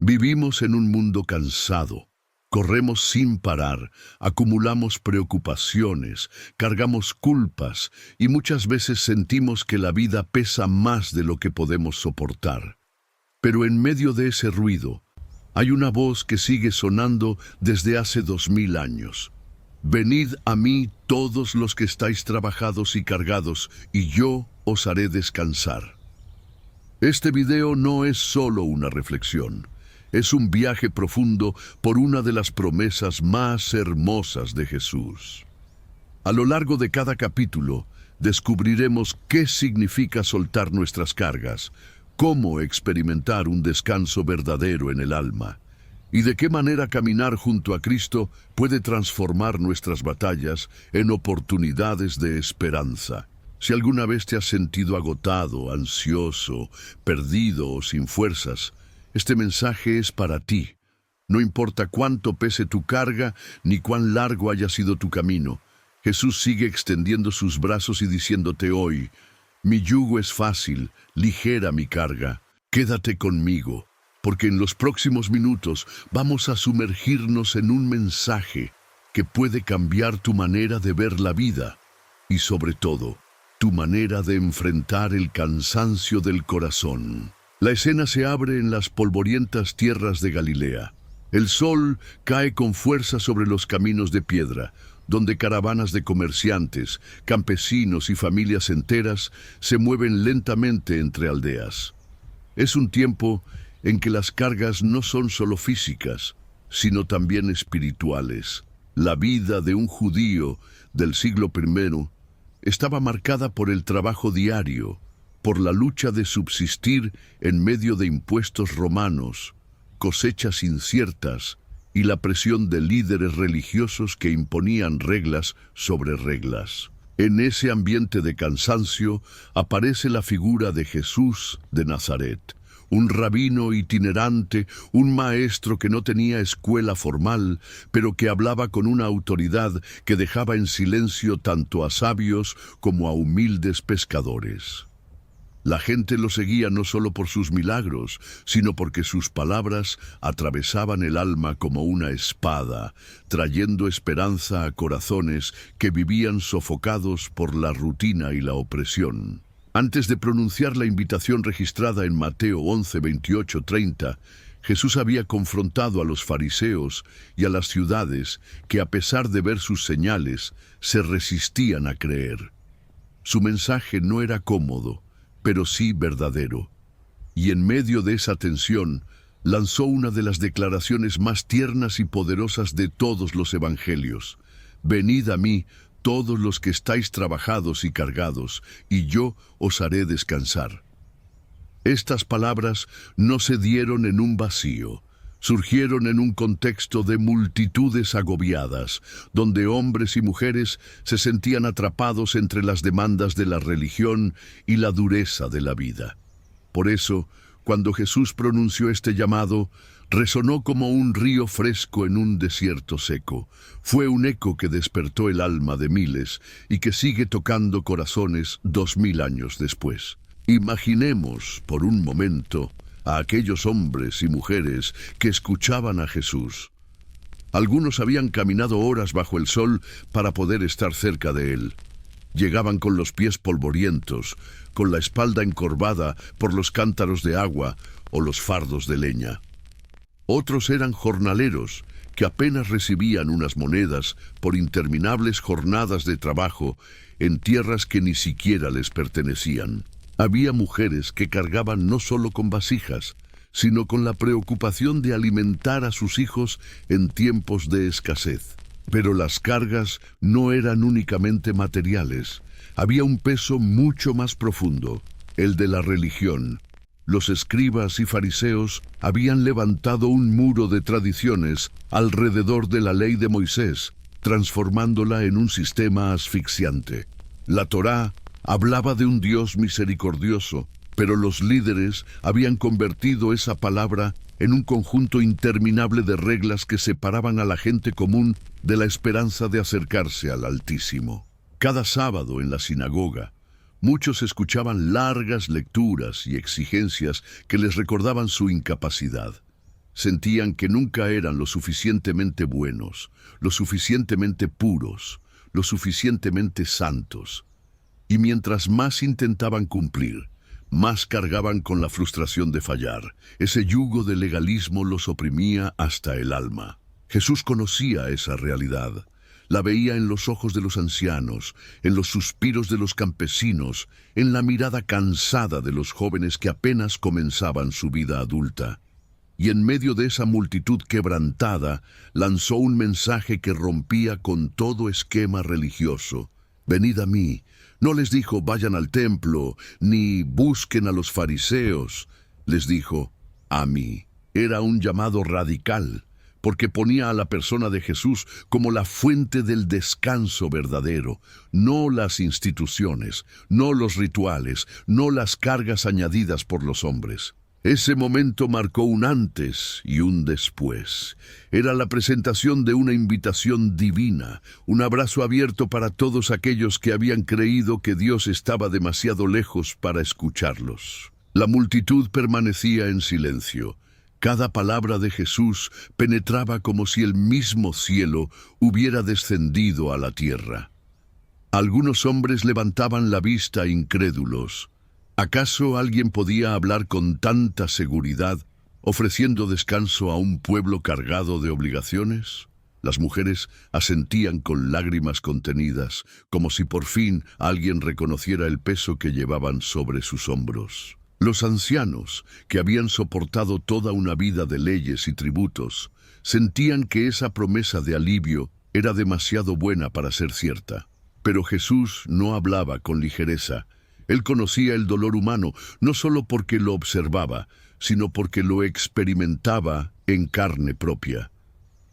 Vivimos en un mundo cansado. Corremos sin parar, acumulamos preocupaciones, cargamos culpas y muchas veces sentimos que la vida pesa más de lo que podemos soportar. Pero en medio de ese ruido, hay una voz que sigue sonando desde hace 2000 años. Venid a mí todos los que estáis trabajados y cargados, y yo os haré descansar. Este video no es solo una reflexión. Es un viaje profundo por una de las promesas más hermosas de Jesús. A lo largo de cada capítulo, descubriremos qué significa soltar nuestras cargas, cómo experimentar un descanso verdadero en el alma, y de qué manera caminar junto a Cristo puede transformar nuestras batallas en oportunidades de esperanza. Si alguna vez te has sentido agotado, ansioso, perdido o sin fuerzas, este mensaje es para ti. No importa cuánto pese tu carga, ni cuán largo haya sido tu camino, Jesús sigue extendiendo sus brazos y diciéndote hoy: mi yugo es fácil, ligera mi carga. Quédate conmigo, porque en los próximos minutos vamos a sumergirnos en un mensaje que puede cambiar tu manera de ver la vida y, sobre todo, tu manera de enfrentar el cansancio del corazón. La escena se abre en las polvorientas tierras de Galilea. El sol cae con fuerza sobre los caminos de piedra, donde caravanas de comerciantes, campesinos y familias enteras se mueven lentamente entre aldeas. Es un tiempo en que las cargas no son solo físicas, sino también espirituales. La vida de un judío del siglo I estaba marcada por el trabajo diario, por la lucha de subsistir en medio de impuestos romanos, cosechas inciertas y la presión de líderes religiosos que imponían reglas sobre reglas. En ese ambiente de cansancio aparece la figura de Jesús de Nazaret, un rabino itinerante, un maestro que no tenía escuela formal, pero que hablaba con una autoridad que dejaba en silencio tanto a sabios como a humildes pescadores. La gente lo seguía no solo por sus milagros, sino porque sus palabras atravesaban el alma como una espada, trayendo esperanza a corazones que vivían sofocados por la rutina y la opresión. Antes de pronunciar la invitación registrada en Mateo 11, 28, 30, Jesús había confrontado a los fariseos y a las ciudades que, a pesar de ver sus señales, se resistían a creer. Su mensaje no era cómodo, pero sí verdadero. Y en medio de esa tensión, lanzó una de las declaraciones más tiernas y poderosas de todos los evangelios: venid a mí, todos los que estáis trabajados y cargados, y yo os haré descansar. Estas palabras no se dieron en un vacío. Surgieron en un contexto de multitudes agobiadas, donde hombres y mujeres se sentían atrapados entre las demandas de la religión y la dureza de la vida. Por eso, cuando Jesús pronunció este llamado, resonó como un río fresco en un desierto seco. Fue un eco que despertó el alma de miles y que sigue tocando corazones 2000 años después. Imaginemos, por un momento, a aquellos hombres y mujeres que escuchaban a Jesús. Algunos habían caminado horas bajo el sol para poder estar cerca de él. Llegaban con los pies polvorientos, con la espalda encorvada por los cántaros de agua o los fardos de leña. Otros eran jornaleros que apenas recibían unas monedas por interminables jornadas de trabajo en tierras que ni siquiera les pertenecían. Había mujeres que cargaban no solo con vasijas, sino con la preocupación de alimentar a sus hijos en tiempos de escasez. Pero las cargas no eran únicamente materiales. Había un peso mucho más profundo, el de la religión. Los escribas y fariseos habían levantado un muro de tradiciones alrededor de la ley de Moisés, transformándola en un sistema asfixiante. La Torá hablaba de un Dios misericordioso, pero los líderes habían convertido esa palabra en un conjunto interminable de reglas que separaban a la gente común de la esperanza de acercarse al Altísimo. Cada sábado en la sinagoga, muchos escuchaban largas lecturas y exigencias que les recordaban su incapacidad. Sentían que nunca eran lo suficientemente buenos, lo suficientemente puros, lo suficientemente santos. Y mientras más intentaban cumplir, más cargaban con la frustración de fallar. Ese yugo de legalismo los oprimía hasta el alma. Jesús conocía esa realidad. La veía en los ojos de los ancianos, en los suspiros de los campesinos, en la mirada cansada de los jóvenes que apenas comenzaban su vida adulta. Y en medio de esa multitud quebrantada, lanzó un mensaje que rompía con todo esquema religioso. Venid a mí. No les dijo, vayan al templo, ni busquen a los fariseos. Les dijo, a mí. Era un llamado radical, porque ponía a la persona de Jesús como la fuente del descanso verdadero, no las instituciones, no los rituales, no las cargas añadidas por los hombres. Ese momento marcó un antes y un después. Era la presentación de una invitación divina, un abrazo abierto para todos aquellos que habían creído que Dios estaba demasiado lejos para escucharlos. La multitud permanecía en silencio. Cada palabra de Jesús penetraba como si el mismo cielo hubiera descendido a la tierra. Algunos hombres levantaban la vista incrédulos. ¿Acaso alguien podía hablar con tanta seguridad, ofreciendo descanso a un pueblo cargado de obligaciones? Las mujeres asentían con lágrimas contenidas, como si por fin alguien reconociera el peso que llevaban sobre sus hombros. Los ancianos, que habían soportado toda una vida de leyes y tributos, sentían que esa promesa de alivio era demasiado buena para ser cierta. Pero Jesús no hablaba con ligereza. Él conocía el dolor humano, no solo porque lo observaba, sino porque lo experimentaba en carne propia.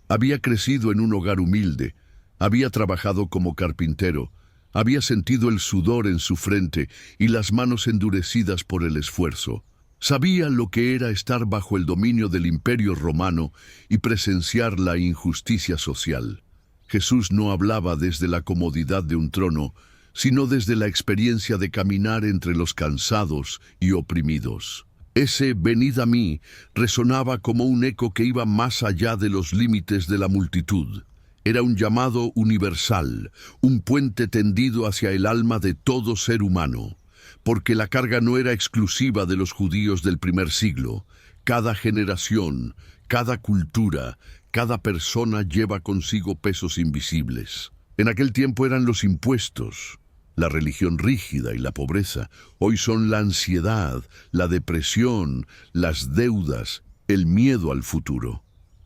Había crecido en un hogar humilde, había trabajado como carpintero, había sentido el sudor en su frente y las manos endurecidas por el esfuerzo. Sabía lo que era estar bajo el dominio del Imperio Romano y presenciar la injusticia social. Jesús no hablaba desde la comodidad de un trono, sino desde la experiencia de caminar entre los cansados y oprimidos. Ese «venid a mí» resonaba como un eco que iba más allá de los límites de la multitud. Era un llamado universal, un puente tendido hacia el alma de todo ser humano, porque la carga no era exclusiva de los judíos del primer siglo. Cada generación, cada cultura, cada persona lleva consigo pesos invisibles. En aquel tiempo eran los impuestos, la religión rígida y la pobreza. Hoy son la ansiedad, la depresión, las deudas, el miedo al futuro.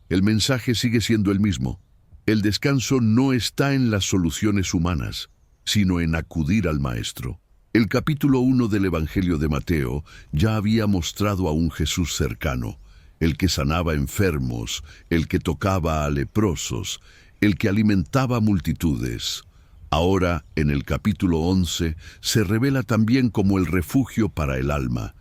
El mensaje sigue siendo el mismo. El descanso no está en las soluciones humanas, sino en acudir al Maestro. El capítulo 1 del Evangelio de Mateo ya había mostrado a un Jesús cercano, el que sanaba enfermos, el que tocaba a leprosos, el que alimentaba multitudes. Ahora, en el capítulo 11, se revela también como el refugio para el alma.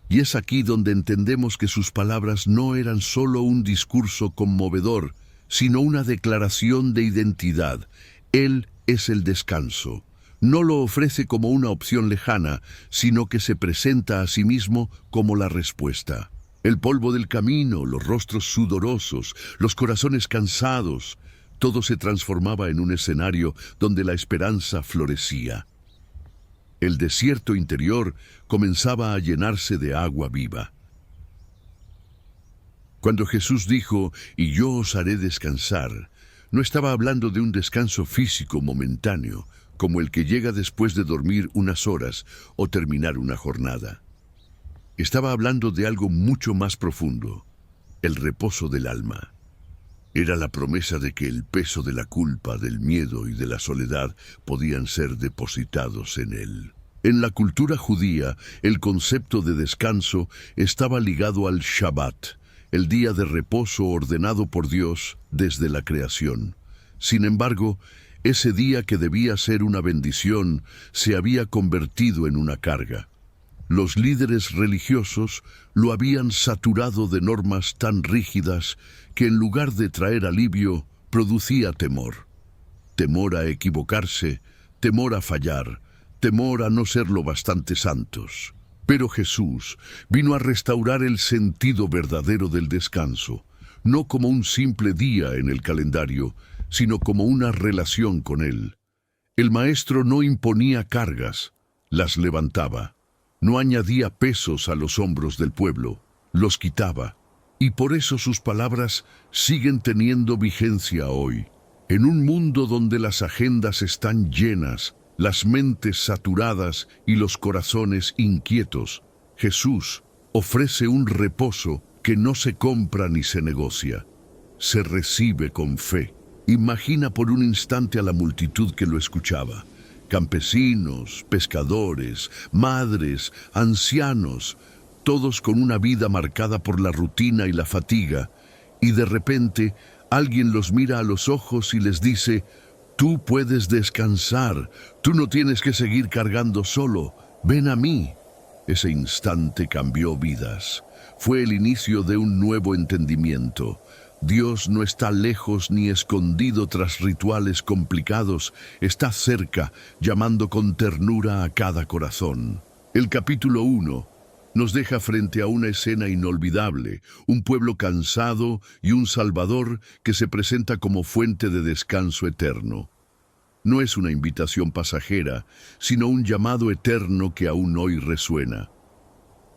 Y es aquí donde entendemos que sus palabras no eran solo un discurso conmovedor, sino una declaración de identidad. Él es el descanso. No lo ofrece como una opción lejana, sino que se presenta a sí mismo como la respuesta. El polvo del camino, los rostros sudorosos, los corazones cansados, todo se transformaba en un escenario donde la esperanza florecía. El desierto interior comenzaba a llenarse de agua viva. Cuando Jesús dijo, «Y yo os haré descansar», no estaba hablando de un descanso físico momentáneo, como el que llega después de dormir unas horas o terminar una jornada. Estaba hablando de algo mucho más profundo, el reposo del alma. Era la promesa de que el peso de la culpa, del miedo y de la soledad podían ser depositados en él. En la cultura judía, el concepto de descanso estaba ligado al Shabbat, el día de reposo ordenado por Dios desde la creación. Sin embargo, ese día que debía ser una bendición se había convertido en una carga. Los líderes religiosos lo habían saturado de normas tan rígidas que en lugar de traer alivio, producía temor. Temor a equivocarse, temor a fallar, temor a no ser lo bastante santos. Pero Jesús vino a restaurar el sentido verdadero del descanso, no como un simple día en el calendario, sino como una relación con Él. El Maestro no imponía cargas, las levantaba. No añadía pesos a los hombros del pueblo, los quitaba. Y por eso sus palabras siguen teniendo vigencia hoy. En un mundo donde las agendas están llenas, las mentes saturadas y los corazones inquietos, Jesús ofrece un reposo que no se compra ni se negocia. Se recibe con fe. Imagina por un instante a la multitud que lo escuchaba. Campesinos, pescadores, madres, ancianos, todos con una vida marcada por la rutina y la fatiga, y de repente alguien los mira a los ojos y les dice: tú puedes descansar, tú no tienes que seguir cargando solo, ven a mí. Ese instante cambió vidas. Fue el inicio de un nuevo entendimiento. Dios no está lejos ni escondido tras rituales complicados, está cerca, llamando con ternura a cada corazón. El capítulo 1 nos deja frente a una escena inolvidable, un pueblo cansado y un Salvador que se presenta como fuente de descanso eterno. No es una invitación pasajera, sino un llamado eterno que aún hoy resuena.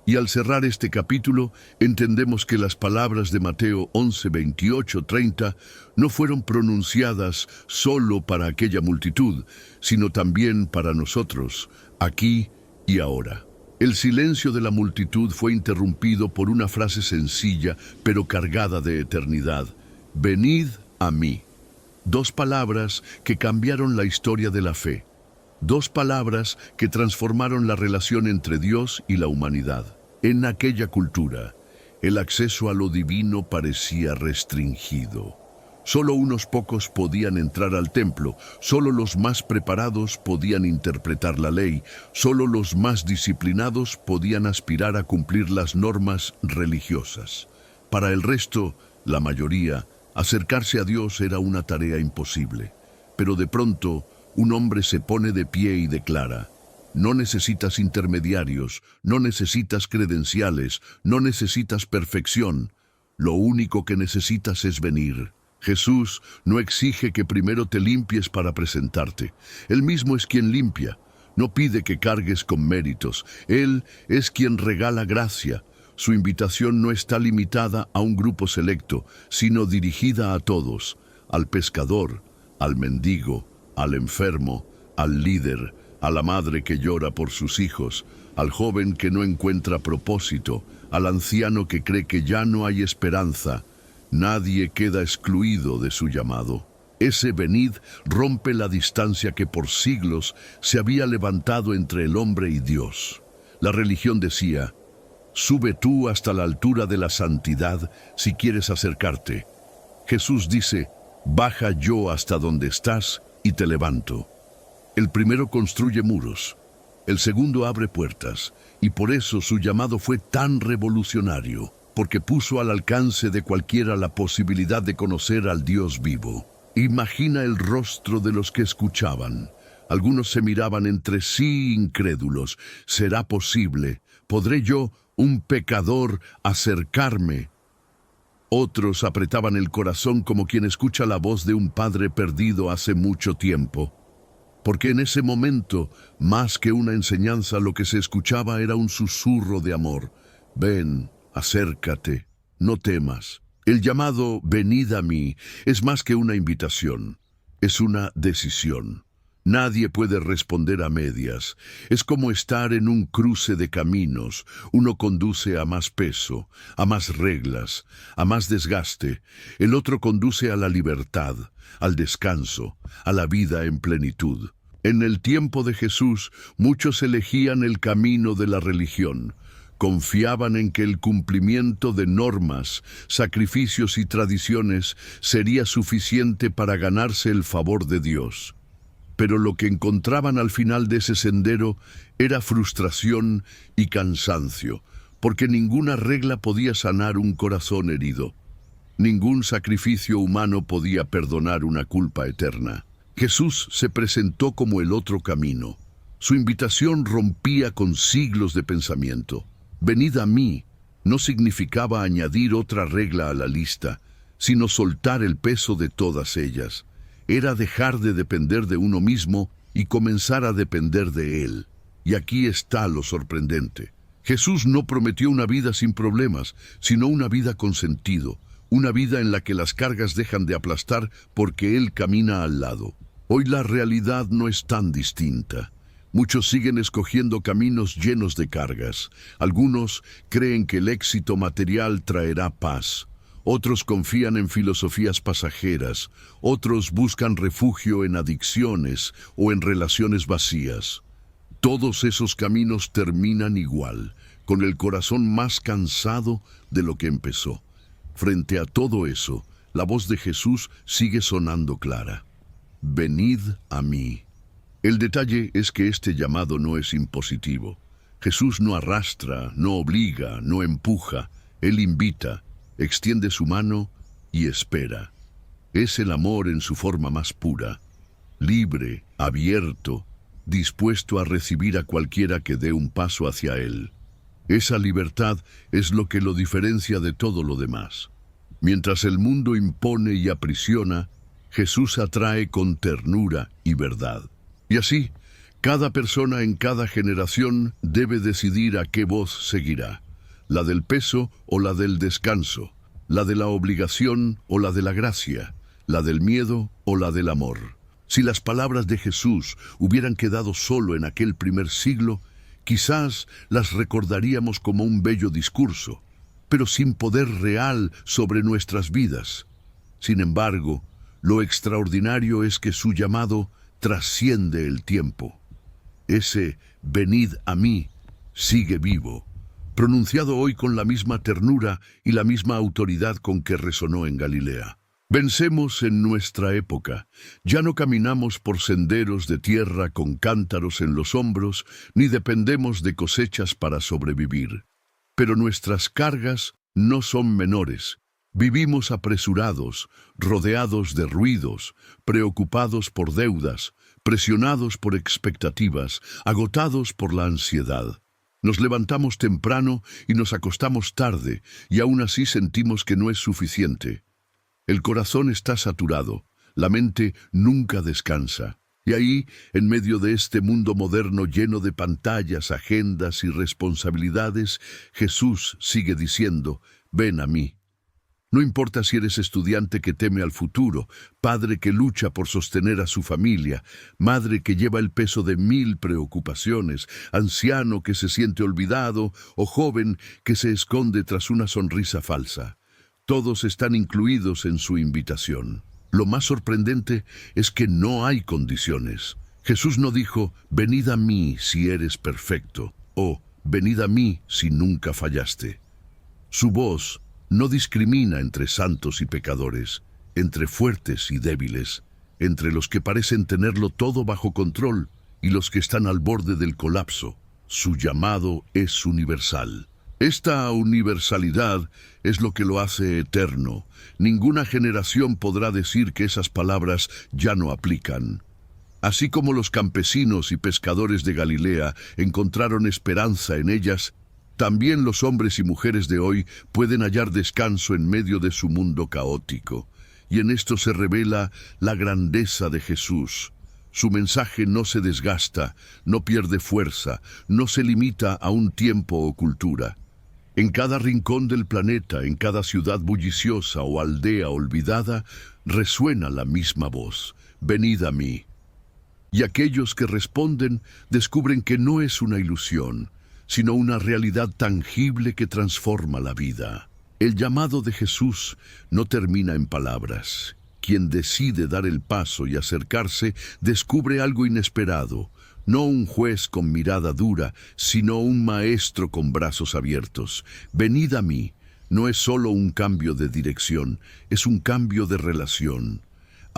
Y al cerrar este capítulo, entendemos que las palabras de Mateo 11, 28, 30 no fueron pronunciadas solo para aquella multitud, sino también para nosotros, aquí y ahora. El silencio de la multitud fue interrumpido por una frase sencilla, pero cargada de eternidad: venid a mí. Dos palabras que cambiaron la historia de la fe. Dos palabras que transformaron la relación entre Dios y la humanidad. En aquella cultura, el acceso a lo divino parecía restringido. Solo unos pocos podían entrar al templo, solo los más preparados podían interpretar la ley, solo los más disciplinados podían aspirar a cumplir las normas religiosas. Para el resto, la mayoría, acercarse a Dios era una tarea imposible. Pero de pronto, un hombre se pone de pie y declara: no necesitas intermediarios, no necesitas credenciales, no necesitas perfección. Lo único que necesitas es venir. Jesús no exige que primero te limpies para presentarte. Él mismo es quien limpia. No pide que cargues con méritos. Él es quien regala gracia. Su invitación no está limitada a un grupo selecto, sino dirigida a todos: al pescador, al mendigo, al enfermo, al líder, a la madre que llora por sus hijos, al joven que no encuentra propósito, al anciano que cree que ya no hay esperanza. Nadie queda excluido de su llamado. Ese venid rompe la distancia que por siglos se había levantado entre el hombre y Dios. La religión decía: sube tú hasta la altura de la santidad si quieres acercarte. Jesús dice: baja yo hasta donde estás y te levanto. El primero construye muros, el segundo abre puertas, y por eso su llamado fue tan revolucionario, porque puso al alcance de cualquiera la posibilidad de conocer al Dios vivo. Imagina el rostro de los que escuchaban. Algunos se miraban entre sí incrédulos. ¿Será posible? ¿Podré yo, un pecador, acercarme? Otros apretaban el corazón como quien escucha la voz de un padre perdido hace mucho tiempo. Porque en ese momento, más que una enseñanza, lo que se escuchaba era un susurro de amor. Ven, acércate, no temas. El llamado venid a mí es más que una invitación, es una decisión. Nadie puede responder a medias. Es como estar en un cruce de caminos. Uno conduce a más peso, a más reglas, a más desgaste. El otro conduce a la libertad, al descanso, a la vida en plenitud. En el tiempo de Jesús, muchos elegían el camino de la religión. Confiaban en que el cumplimiento de normas, sacrificios y tradiciones sería suficiente para ganarse el favor de Dios. Pero lo que encontraban al final de ese sendero era frustración y cansancio, porque ninguna regla podía sanar un corazón herido. Ningún sacrificio humano podía perdonar una culpa eterna. Jesús se presentó como el otro camino, Su invitación rompía con siglos de pensamiento. Venid a mí no significaba añadir otra regla a la lista, sino soltar el peso de todas ellas. Era dejar de depender de uno mismo y comenzar a depender de Él. Y aquí está lo sorprendente. Jesús no prometió una vida sin problemas, sino una vida con sentido, una vida en la que las cargas dejan de aplastar porque Él camina al lado. Hoy la realidad no es tan distinta. Muchos siguen escogiendo caminos llenos de cargas. Algunos creen que el éxito material traerá paz. Otros confían en filosofías pasajeras. Otros buscan refugio en adicciones o en relaciones vacías. Todos esos caminos terminan igual, con el corazón más cansado de lo que empezó. Frente a todo eso, la voz de Jesús sigue sonando clara. Venid a mí. El detalle es que este llamado no es impositivo. Jesús no arrastra, no obliga, no empuja. Él invita, extiende su mano y espera. Es el amor en su forma más pura, libre, abierto, dispuesto a recibir a cualquiera que dé un paso hacia Él. Esa libertad es lo que lo diferencia de todo lo demás. Mientras el mundo impone y aprisiona, Jesús atrae con ternura y verdad. Y así, cada persona en cada generación debe decidir a qué voz seguirá, la del peso o la del descanso, la de la obligación o la de la gracia, la del miedo o la del amor. Si las palabras de Jesús hubieran quedado solo en aquel primer siglo, quizás las recordaríamos como un bello discurso, pero sin poder real sobre nuestras vidas. Sin embargo, lo extraordinario es que su llamado trasciende el tiempo. Ese venid a mí sigue vivo, pronunciado hoy con la misma ternura y la misma autoridad con que resonó en Galilea. Vencemos en nuestra época. Ya no caminamos por senderos de tierra con cántaros en los hombros, ni dependemos de cosechas para sobrevivir. Pero nuestras cargas no son menores. Vivimos apresurados, rodeados de ruidos, preocupados por deudas, presionados por expectativas, agotados por la ansiedad. Nos levantamos temprano y nos acostamos tarde, y aún así sentimos que no es suficiente. El corazón está saturado, la mente nunca descansa. Y ahí, en medio de este mundo moderno lleno de pantallas, agendas y responsabilidades, Jesús sigue diciendo, ven a mí. No importa si eres estudiante que teme al futuro, padre que lucha por sostener a su familia, madre que lleva el peso de 1000 preocupaciones, anciano que se siente olvidado o joven que se esconde tras una sonrisa falsa. Todos están incluidos en su invitación. Lo más sorprendente es que no hay condiciones. Jesús no dijo, venid a mí si eres perfecto, o venid a mí si nunca fallaste. Su voz no discrimina entre santos y pecadores, entre fuertes y débiles, entre los que parecen tenerlo todo bajo control y los que están al borde del colapso. Su llamado es universal. Esta universalidad es lo que lo hace eterno. Ninguna generación podrá decir que esas palabras ya no aplican. Así como los campesinos y pescadores de Galilea encontraron esperanza en ellas, también los hombres y mujeres de hoy pueden hallar descanso en medio de su mundo caótico. Y en esto se revela la grandeza de Jesús. Su mensaje no se desgasta, no pierde fuerza, no se limita a un tiempo o cultura. En cada rincón del planeta, en cada ciudad bulliciosa o aldea olvidada, resuena la misma voz, venid a mí. Y aquellos que responden descubren que no es una ilusión, sino una realidad tangible que transforma la vida. El llamado de Jesús no termina en palabras. Quien decide dar el paso y acercarse descubre algo inesperado. No un juez con mirada dura, sino un maestro con brazos abiertos. Venid a mí. No es solo un cambio de dirección, es un cambio de relación.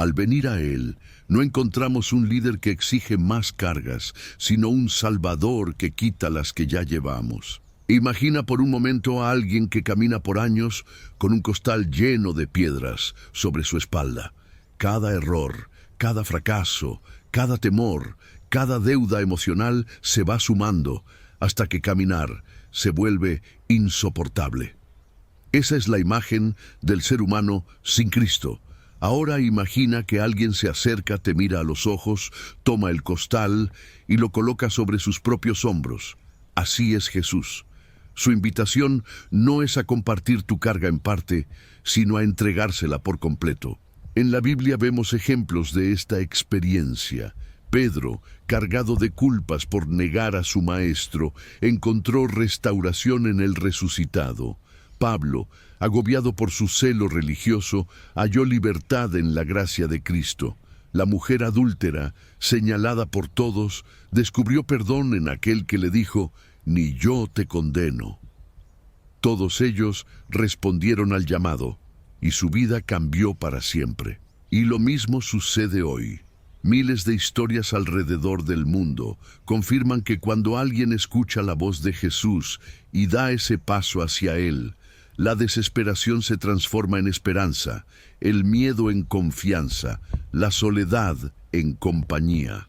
Al venir a Él, no encontramos un líder que exige más cargas, sino un Salvador que quita las que ya llevamos. Imagina por un momento a alguien que camina por años con un costal lleno de piedras sobre su espalda. Cada error, cada fracaso, cada temor, Cada deuda emocional se va sumando hasta que caminar se vuelve insoportable. Esa es la imagen del ser humano sin Cristo. Ahora imagina que alguien se acerca, te mira a los ojos, toma el costal y lo coloca sobre sus propios hombros. Así es Jesús. Su invitación no es a compartir tu carga en parte, sino a entregársela por completo. En la Biblia vemos ejemplos de esta experiencia. Pedro, cargado de culpas por negar a su maestro, encontró restauración en el resucitado. Pablo, agobiado por su celo religioso, halló libertad en la gracia de Cristo. La mujer adúltera, señalada por todos, descubrió perdón en aquel que le dijo: «Ni yo te condeno». Todos ellos respondieron al llamado, y su vida cambió para siempre. Y lo mismo sucede hoy. Miles de historias alrededor del mundo confirman que cuando alguien escucha la voz de Jesús y da ese paso hacia Él, la desesperación se transforma en esperanza, el miedo en confianza, la soledad en compañía.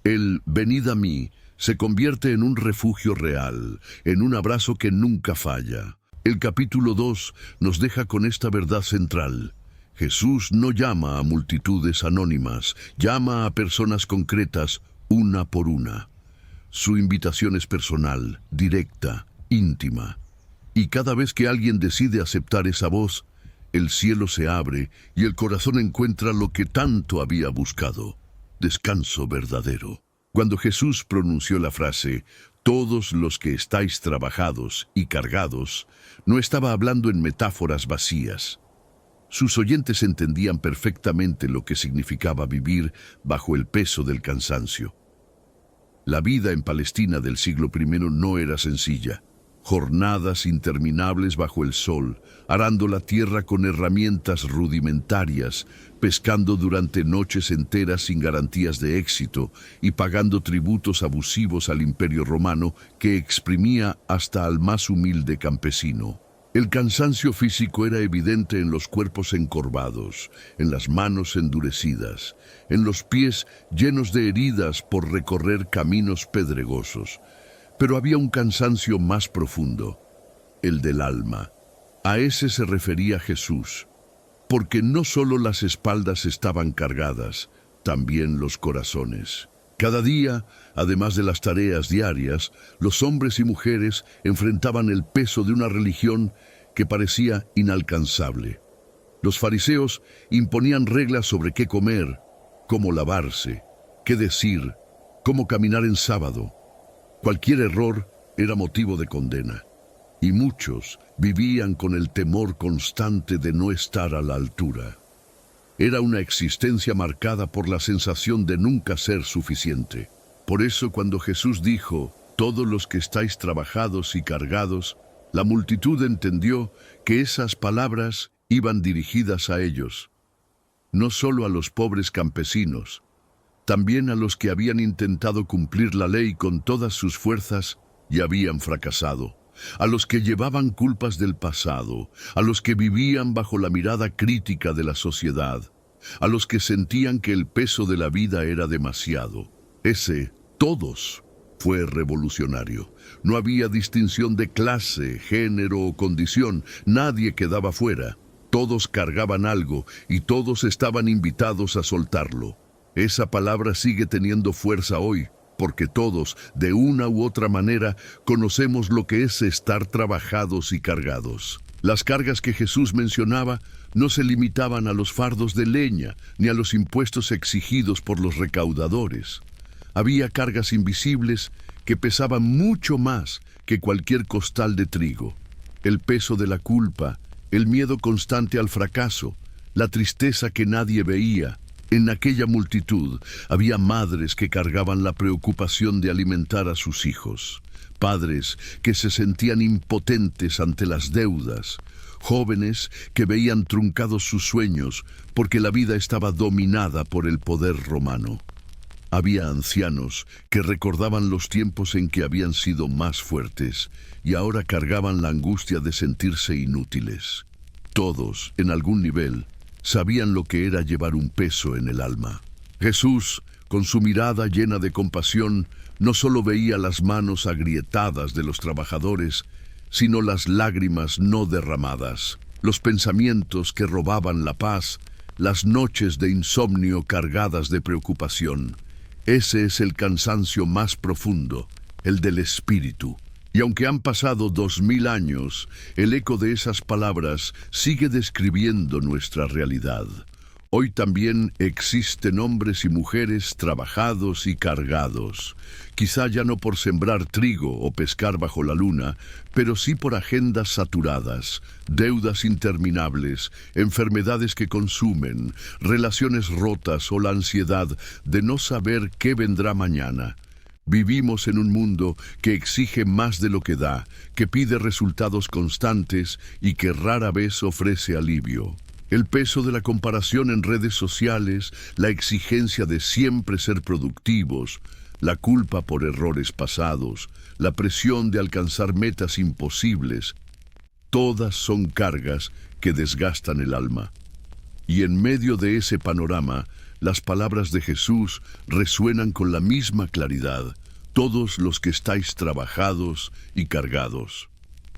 El «venid a mí» se convierte en un refugio real, en un abrazo que nunca falla. El capítulo 2 nos deja con esta verdad central. Jesús no llama a multitudes anónimas, llama a personas concretas, una por una. Su invitación es personal, directa, íntima. Y cada vez que alguien decide aceptar esa voz, el cielo se abre y el corazón encuentra lo que tanto había buscado: descanso verdadero. Cuando Jesús pronunció la frase «todos los que estáis trabajados y cargados», no estaba hablando en metáforas vacías. Sus oyentes entendían perfectamente lo que significaba vivir bajo el peso del cansancio. La vida en Palestina del siglo I no era sencilla. Jornadas interminables bajo el sol, arando la tierra con herramientas rudimentarias, pescando durante noches enteras sin garantías de éxito y pagando tributos abusivos al Imperio Romano que exprimía hasta al más humilde campesino. El cansancio físico era evidente en los cuerpos encorvados, en las manos endurecidas, en los pies llenos de heridas por recorrer caminos pedregosos. Pero había un cansancio más profundo, el del alma. A ese se refería Jesús, porque no solo las espaldas estaban cargadas, también los corazones. Cada día, además de las tareas diarias, los hombres y mujeres enfrentaban el peso de una religión que parecía inalcanzable. Los fariseos imponían reglas sobre qué comer, cómo lavarse, qué decir, cómo caminar en sábado. Cualquier error era motivo de condena, y muchos vivían con el temor constante de no estar a la altura. Era una existencia marcada por la sensación de nunca ser suficiente. Por eso cuando Jesús dijo, «todos los que estáis trabajados y cargados», la multitud entendió que esas palabras iban dirigidas a ellos, no solo a los pobres campesinos, también a los que habían intentado cumplir la ley con todas sus fuerzas y habían fracasado, a los que llevaban culpas del pasado, a los que vivían bajo la mirada crítica de la sociedad, a los que sentían que el peso de la vida era demasiado. Ese «todos» fue revolucionario. No había distinción de clase, género o condición, nadie quedaba fuera. Todos cargaban algo y todos estaban invitados a soltarlo. Esa palabra sigue teniendo fuerza hoy, porque todos, de una u otra manera, conocemos lo que es estar trabajados y cargados. Las cargas que Jesús mencionaba no se limitaban a los fardos de leña, ni a los impuestos exigidos por los recaudadores. Había cargas invisibles que pesaban mucho más que cualquier costal de trigo. El peso de la culpa, el miedo constante al fracaso, la tristeza que nadie veía. En aquella multitud había madres que cargaban la preocupación de alimentar a sus hijos, padres que se sentían impotentes ante las deudas, jóvenes que veían truncados sus sueños porque la vida estaba dominada por el poder romano. Había ancianos que recordaban los tiempos en que habían sido más fuertes y ahora cargaban la angustia de sentirse inútiles. Todos, en algún nivel, sabían lo que era llevar un peso en el alma. Jesús, Con su mirada llena de compasión, no solo veía las manos agrietadas de los trabajadores, sino las lágrimas no derramadas, los pensamientos que robaban la paz, las noches de insomnio cargadas de preocupación. Ese es el cansancio más profundo, el del espíritu. Y aunque han pasado 2000 años, el eco de esas palabras sigue describiendo nuestra realidad. Hoy también existen hombres y mujeres trabajados y cargados, quizá ya no por sembrar trigo o pescar bajo la luna, pero sí por agendas saturadas, deudas interminables, enfermedades que consumen, relaciones rotas o la ansiedad de no saber qué vendrá mañana. Vivimos en un mundo que exige más de lo que da, que pide resultados constantes y que rara vez ofrece alivio. El peso de la comparación en redes sociales, la exigencia de siempre ser productivos, la culpa por errores pasados, la presión de alcanzar metas imposibles, todas son cargas que desgastan el alma. Y en medio de ese panorama, las palabras de Jesús resuenan con la misma claridad: todos los que estáis trabajados y cargados.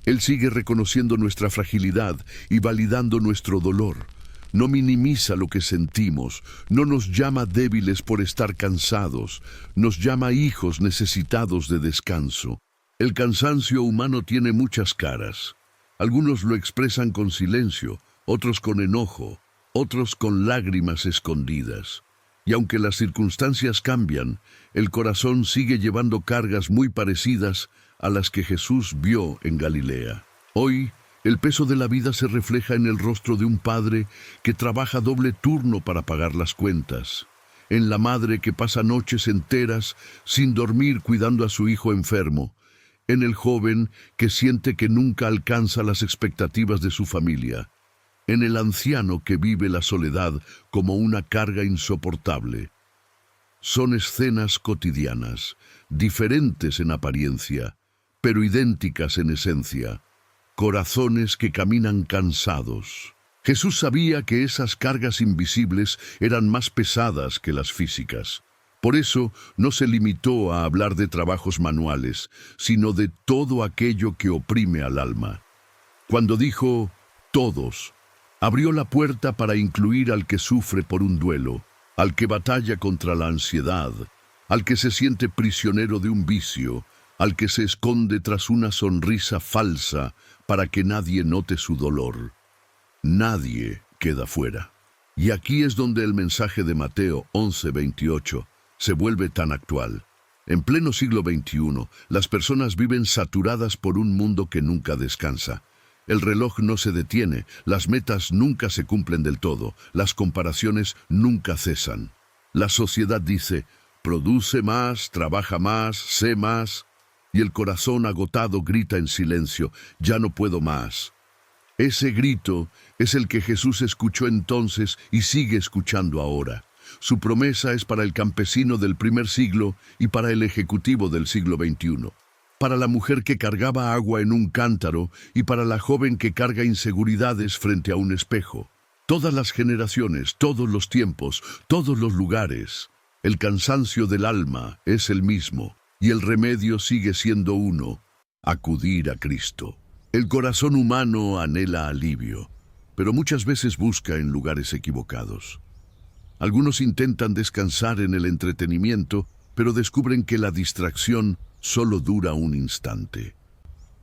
Él sigue reconociendo nuestra fragilidad y validando nuestro dolor. No minimiza lo que sentimos, no nos llama débiles por estar cansados, nos llama hijos necesitados de descanso. El cansancio humano tiene muchas caras. Algunos lo expresan con silencio, otros con enojo, otros con lágrimas escondidas. Y aunque las circunstancias cambian, el corazón sigue llevando cargas muy parecidas a las que Jesús vio en Galilea. Hoy, el peso de la vida se refleja en el rostro de un padre que trabaja doble turno para pagar las cuentas, en la madre que pasa noches enteras sin dormir cuidando a su hijo enfermo, en el joven que siente que nunca alcanza las expectativas de su familia, en el anciano que vive la soledad como una carga insoportable. Son escenas cotidianas, diferentes en apariencia, pero idénticas en esencia, corazones que caminan cansados. Jesús sabía que esas cargas invisibles eran más pesadas que las físicas. Por eso no se limitó a hablar de trabajos manuales, sino de todo aquello que oprime al alma. Cuando dijo todos, abrió la puerta para incluir al que sufre por un duelo, al que batalla contra la ansiedad, al que se siente prisionero de un vicio, al que se esconde tras una sonrisa falsa para que nadie note su dolor. Nadie queda fuera. Y aquí es donde el mensaje de Mateo 11:28 se vuelve tan actual. En pleno siglo XXI, las personas viven saturadas por un mundo que nunca descansa. El reloj no se detiene, las metas nunca se cumplen del todo, las comparaciones nunca cesan. La sociedad dice: produce más, trabaja más, sé más. Y el corazón agotado grita en silencio: ya no puedo más. Ese grito es el que Jesús escuchó entonces y sigue escuchando ahora. Su promesa es para el campesino del primer siglo y para el ejecutivo del siglo XXI. Para la mujer que cargaba agua en un cántaro y para la joven que carga inseguridades frente a un espejo. Todas las generaciones, todos los tiempos, todos los lugares. El cansancio del alma es el mismo. Y el remedio sigue siendo uno: acudir a Cristo. El corazón humano anhela alivio, pero muchas veces busca en lugares equivocados. Algunos intentan descansar en el entretenimiento, pero descubren que la distracción solo dura un instante.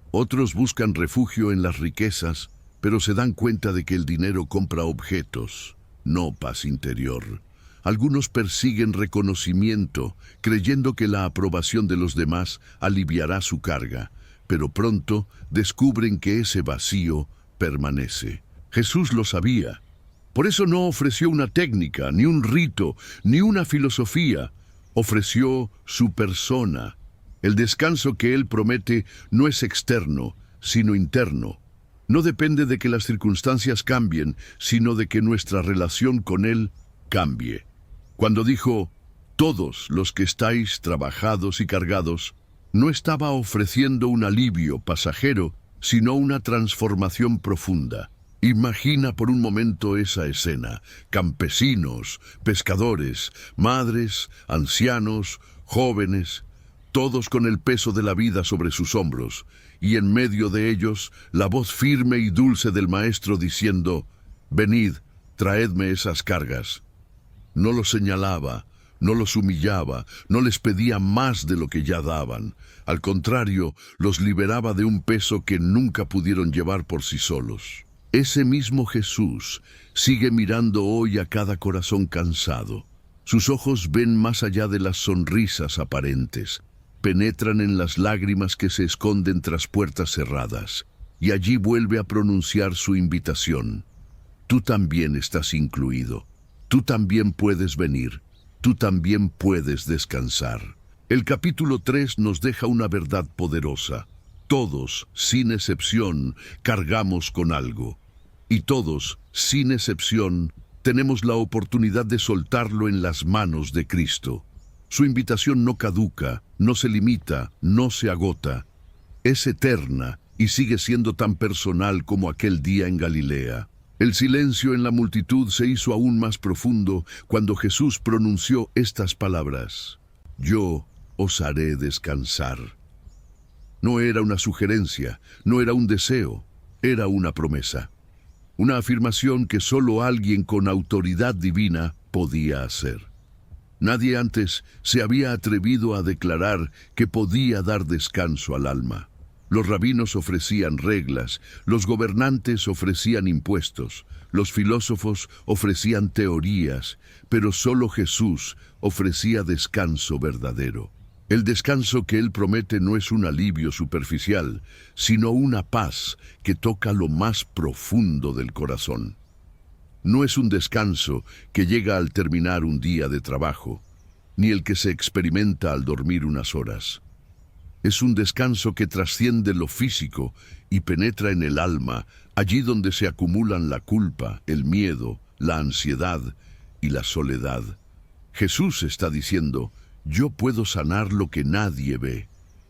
Otros buscan refugio en las riquezas, pero se dan cuenta de que el dinero compra objetos, no paz interior. Algunos persiguen reconocimiento, creyendo que la aprobación de los demás aliviará su carga, pero pronto descubren que ese vacío permanece. Jesús lo sabía. Por eso no ofreció una técnica, ni un rito, ni una filosofía. Ofreció su persona. El descanso que Él promete no es externo, sino interno. No depende de que las circunstancias cambien, sino de que nuestra relación con Él cambie. Cuando dijo: todos los que estáis trabajados y cargados, no estaba ofreciendo un alivio pasajero, sino una transformación profunda. Imagina por un momento esa escena: campesinos, pescadores, madres, ancianos, jóvenes, todos con el peso de la vida sobre sus hombros, y en medio de ellos la voz firme y dulce del Maestro diciendo: «Venid, traedme esas cargas». No los señalaba, no los humillaba, no les pedía más de lo que ya daban. Al contrario, los liberaba de un peso que nunca pudieron llevar por sí solos. Ese mismo Jesús sigue mirando hoy a cada corazón cansado. Sus ojos ven más allá de las sonrisas aparentes, penetran en las lágrimas que se esconden tras puertas cerradas, y allí vuelve a pronunciar su invitación. Tú también estás incluido. Tú también puedes venir. Tú también puedes descansar. El capítulo 3 nos deja una verdad poderosa. Todos, sin excepción, cargamos con algo. Y todos, sin excepción, tenemos la oportunidad de soltarlo en las manos de Cristo. Su invitación no caduca, no se limita, no se agota. Es eterna y sigue siendo tan personal como aquel día en Galilea. El silencio en la multitud se hizo aún más profundo cuando Jesús pronunció estas palabras: «Yo os haré descansar». No era una sugerencia, no era un deseo, era una promesa. Una afirmación que solo alguien con autoridad divina podía hacer. Nadie antes se había atrevido a declarar que podía dar descanso al alma. Los rabinos ofrecían reglas, los gobernantes ofrecían impuestos, los filósofos ofrecían teorías, pero solo Jesús ofrecía descanso verdadero. El descanso que Él promete no es un alivio superficial, sino una paz que toca lo más profundo del corazón. No es un descanso que llega al terminar un día de trabajo, ni el que se experimenta al dormir unas horas. Es un descanso que trasciende lo físico y penetra en el alma, allí donde se acumulan la culpa, el miedo, la ansiedad y la soledad. Jesús está diciendo: yo puedo sanar lo que nadie ve.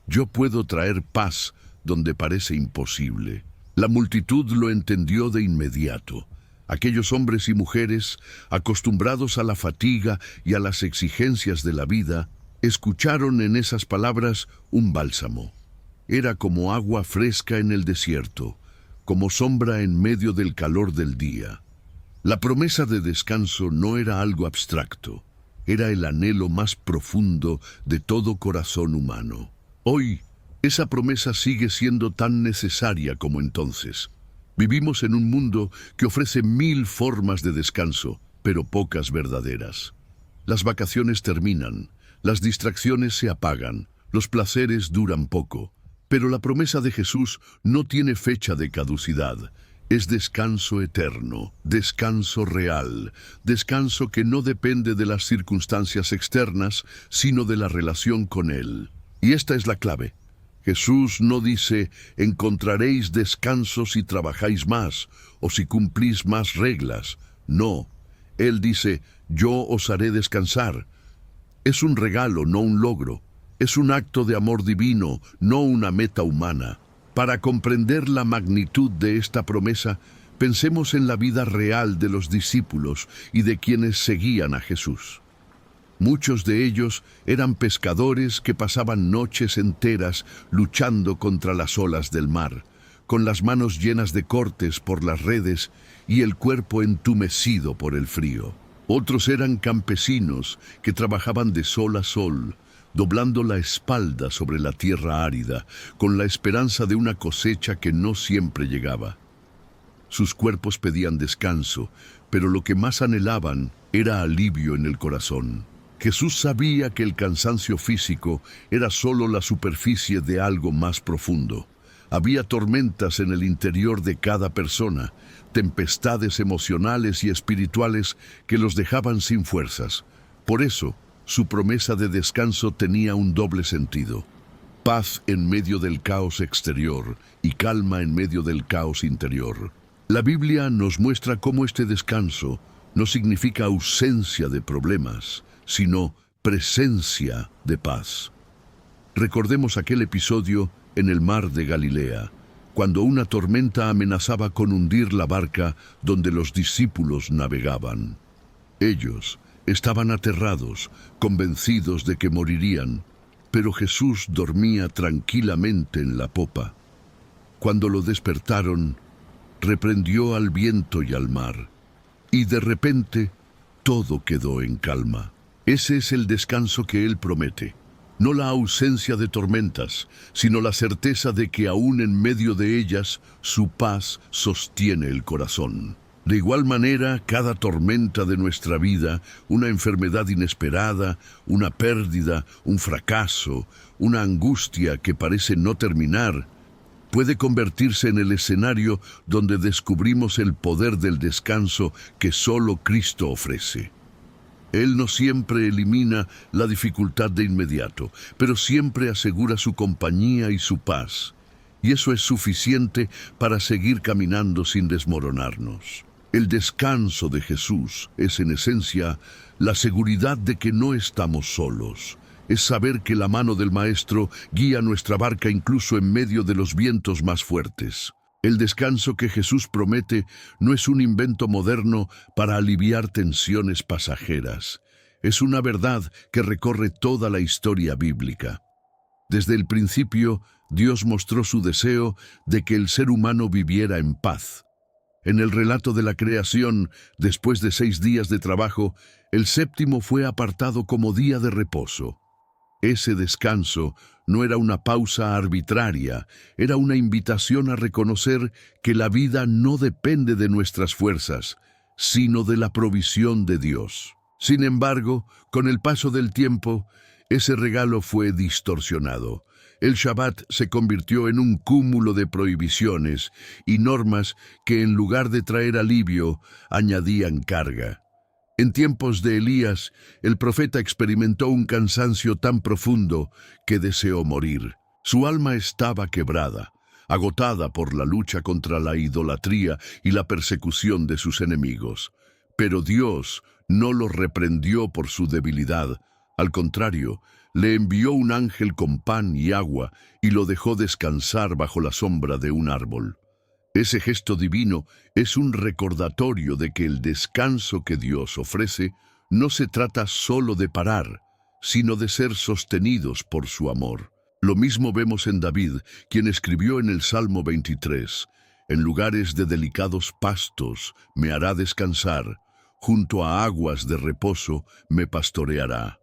Yo puedo traer paz donde parece imposible. La multitud lo entendió de inmediato. Aquellos hombres y mujeres, acostumbrados a la fatiga y a las exigencias de la vida, escucharon en esas palabras un bálsamo. Era como agua fresca en el desierto, como sombra en medio del calor del día. La promesa de descanso no era algo abstracto, era el anhelo más profundo de todo corazón humano. Hoy, esa promesa sigue siendo tan necesaria como entonces. Vivimos en un mundo que ofrece 1000 formas de descanso, pero pocas verdaderas. Las vacaciones terminan, las distracciones se apagan, los placeres duran poco, pero la promesa de Jesús no tiene fecha de caducidad. Es descanso eterno, descanso real, descanso que no depende de las circunstancias externas, sino de la relación con Él. Y esta es la clave. Jesús no dice: encontraréis descanso si trabajáis más o si cumplís más reglas. No, Él dice: yo os haré descansar. Es un regalo, no un logro. Es un acto de amor divino, no una meta humana. Para comprender la magnitud de esta promesa, pensemos en la vida real de los discípulos y de quienes seguían a Jesús. Muchos de ellos eran pescadores que pasaban noches enteras luchando contra las olas del mar, con las manos llenas de cortes por las redes y el cuerpo entumecido por el frío. Otros eran campesinos que trabajaban de sol a sol, doblando la espalda sobre la tierra árida, con la esperanza de una cosecha que no siempre llegaba. Sus cuerpos pedían descanso, pero lo que más anhelaban era alivio en el corazón. Jesús sabía que el cansancio físico era solo la superficie de algo más profundo. Había tormentas en el interior de cada persona, tempestades emocionales y espirituales que los dejaban sin fuerzas. Por eso, su promesa de descanso tenía un doble sentido: paz en medio del caos exterior y calma en medio del caos interior. La Biblia nos muestra cómo este descanso no significa ausencia de problemas, sino presencia de paz. Recordemos aquel episodio en el mar de Galilea. cuando una tormenta amenazaba con hundir la barca donde los discípulos navegaban. Ellos estaban aterrados, convencidos de que morirían, pero Jesús dormía tranquilamente en la popa. Cuando lo despertaron, reprendió al viento y al mar, y de repente todo quedó en calma. Ese es el descanso que Él promete. No la ausencia de tormentas, sino la certeza de que aún en medio de ellas, su paz sostiene el corazón. De igual manera, cada tormenta de nuestra vida, una enfermedad inesperada, una pérdida, un fracaso, una angustia que parece no terminar, puede convertirse en el escenario donde descubrimos el poder del descanso que solo Cristo ofrece. Él no siempre elimina la dificultad de inmediato, pero siempre asegura su compañía y su paz. Y eso es suficiente para seguir caminando sin desmoronarnos. El descanso de Jesús es, en esencia, la seguridad de que no estamos solos. Es saber que la mano del Maestro guía nuestra barca incluso en medio de los vientos más fuertes. El descanso que Jesús promete no es un invento moderno para aliviar tensiones pasajeras. Es una verdad que recorre toda la historia bíblica. Desde el principio, Dios mostró su deseo de que el ser humano viviera en paz. En el relato de la creación, después de 6 días de trabajo, el séptimo fue apartado como día de reposo. Ese descanso no era una pausa arbitraria, era una invitación a reconocer que la vida no depende de nuestras fuerzas, sino de la provisión de Dios. Sin embargo, con el paso del tiempo, ese regalo fue distorsionado. El Shabbat se convirtió en un cúmulo de prohibiciones y normas que, en lugar de traer alivio, añadían carga. En tiempos de Elías, el profeta experimentó un cansancio tan profundo que deseó morir. Su alma estaba quebrada, agotada por la lucha contra la idolatría y la persecución de sus enemigos. Pero Dios no lo reprendió por su debilidad. Al contrario, le envió un ángel con pan y agua y lo dejó descansar bajo la sombra de un árbol. Ese gesto divino es un recordatorio de que el descanso que Dios ofrece no se trata solo de parar, sino de ser sostenidos por su amor. Lo mismo vemos en David, quien escribió en el Salmo 23, «En lugares de delicados pastos me hará descansar, junto a aguas de reposo me pastoreará».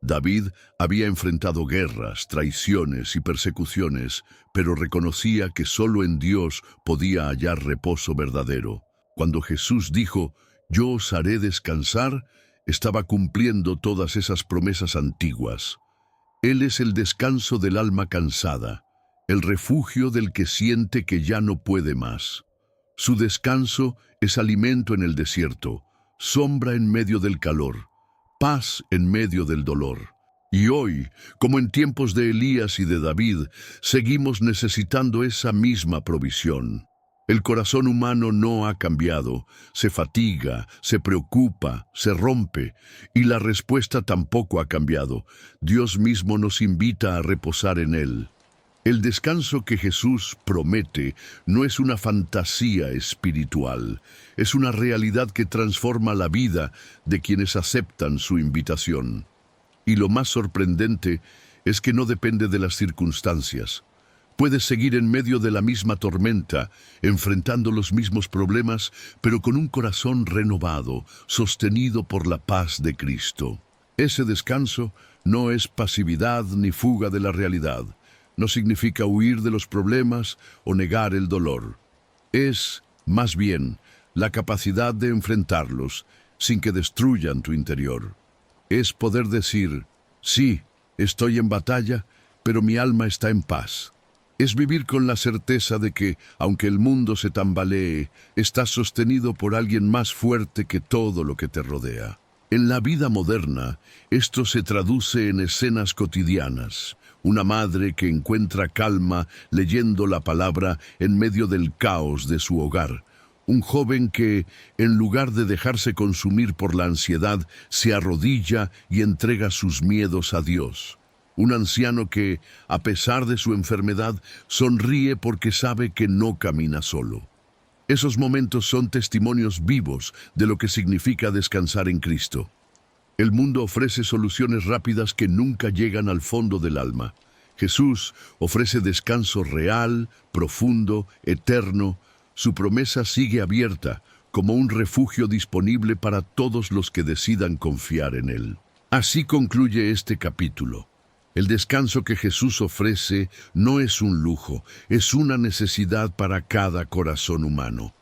David había enfrentado guerras, traiciones y persecuciones, pero reconocía que solo en Dios podía hallar reposo verdadero. Cuando Jesús dijo, «Yo os haré descansar», estaba cumpliendo todas esas promesas antiguas. Él es el descanso del alma cansada, el refugio del que siente que ya no puede más. Su descanso es alimento en el desierto, sombra en medio del calor, paz en medio del dolor. Y hoy, como en tiempos de Elías y de David, seguimos necesitando esa misma provisión. El corazón humano no ha cambiado, se fatiga, se preocupa, se rompe, y la respuesta tampoco ha cambiado. Dios mismo nos invita a reposar en Él. El descanso que Jesús promete no es una fantasía espiritual, es una realidad que transforma la vida de quienes aceptan su invitación. Y lo más sorprendente es que no depende de las circunstancias. Puedes seguir en medio de la misma tormenta, enfrentando los mismos problemas, pero con un corazón renovado, sostenido por la paz de Cristo. Ese descanso no es pasividad ni fuga de la realidad. No significa huir de los problemas o negar el dolor. Es, más bien, la capacidad de enfrentarlos sin que destruyan tu interior. Es poder decir, sí, estoy en batalla, pero mi alma está en paz. Es vivir con la certeza de que, aunque el mundo se tambalee, estás sostenido por alguien más fuerte que todo lo que te rodea. En la vida moderna, esto se traduce en escenas cotidianas. Una madre que encuentra calma leyendo la palabra en medio del caos de su hogar. Un joven que, en lugar de dejarse consumir por la ansiedad, se arrodilla y entrega sus miedos a Dios. Un anciano que, a pesar de su enfermedad, sonríe porque sabe que no camina solo. Esos momentos son testimonios vivos de lo que significa descansar en Cristo. El mundo ofrece soluciones rápidas que nunca llegan al fondo del alma. Jesús ofrece descanso real, profundo, eterno. Su promesa sigue abierta, como un refugio disponible para todos los que decidan confiar en Él. Así concluye este capítulo. El descanso que Jesús ofrece no es un lujo, es una necesidad para cada corazón humano.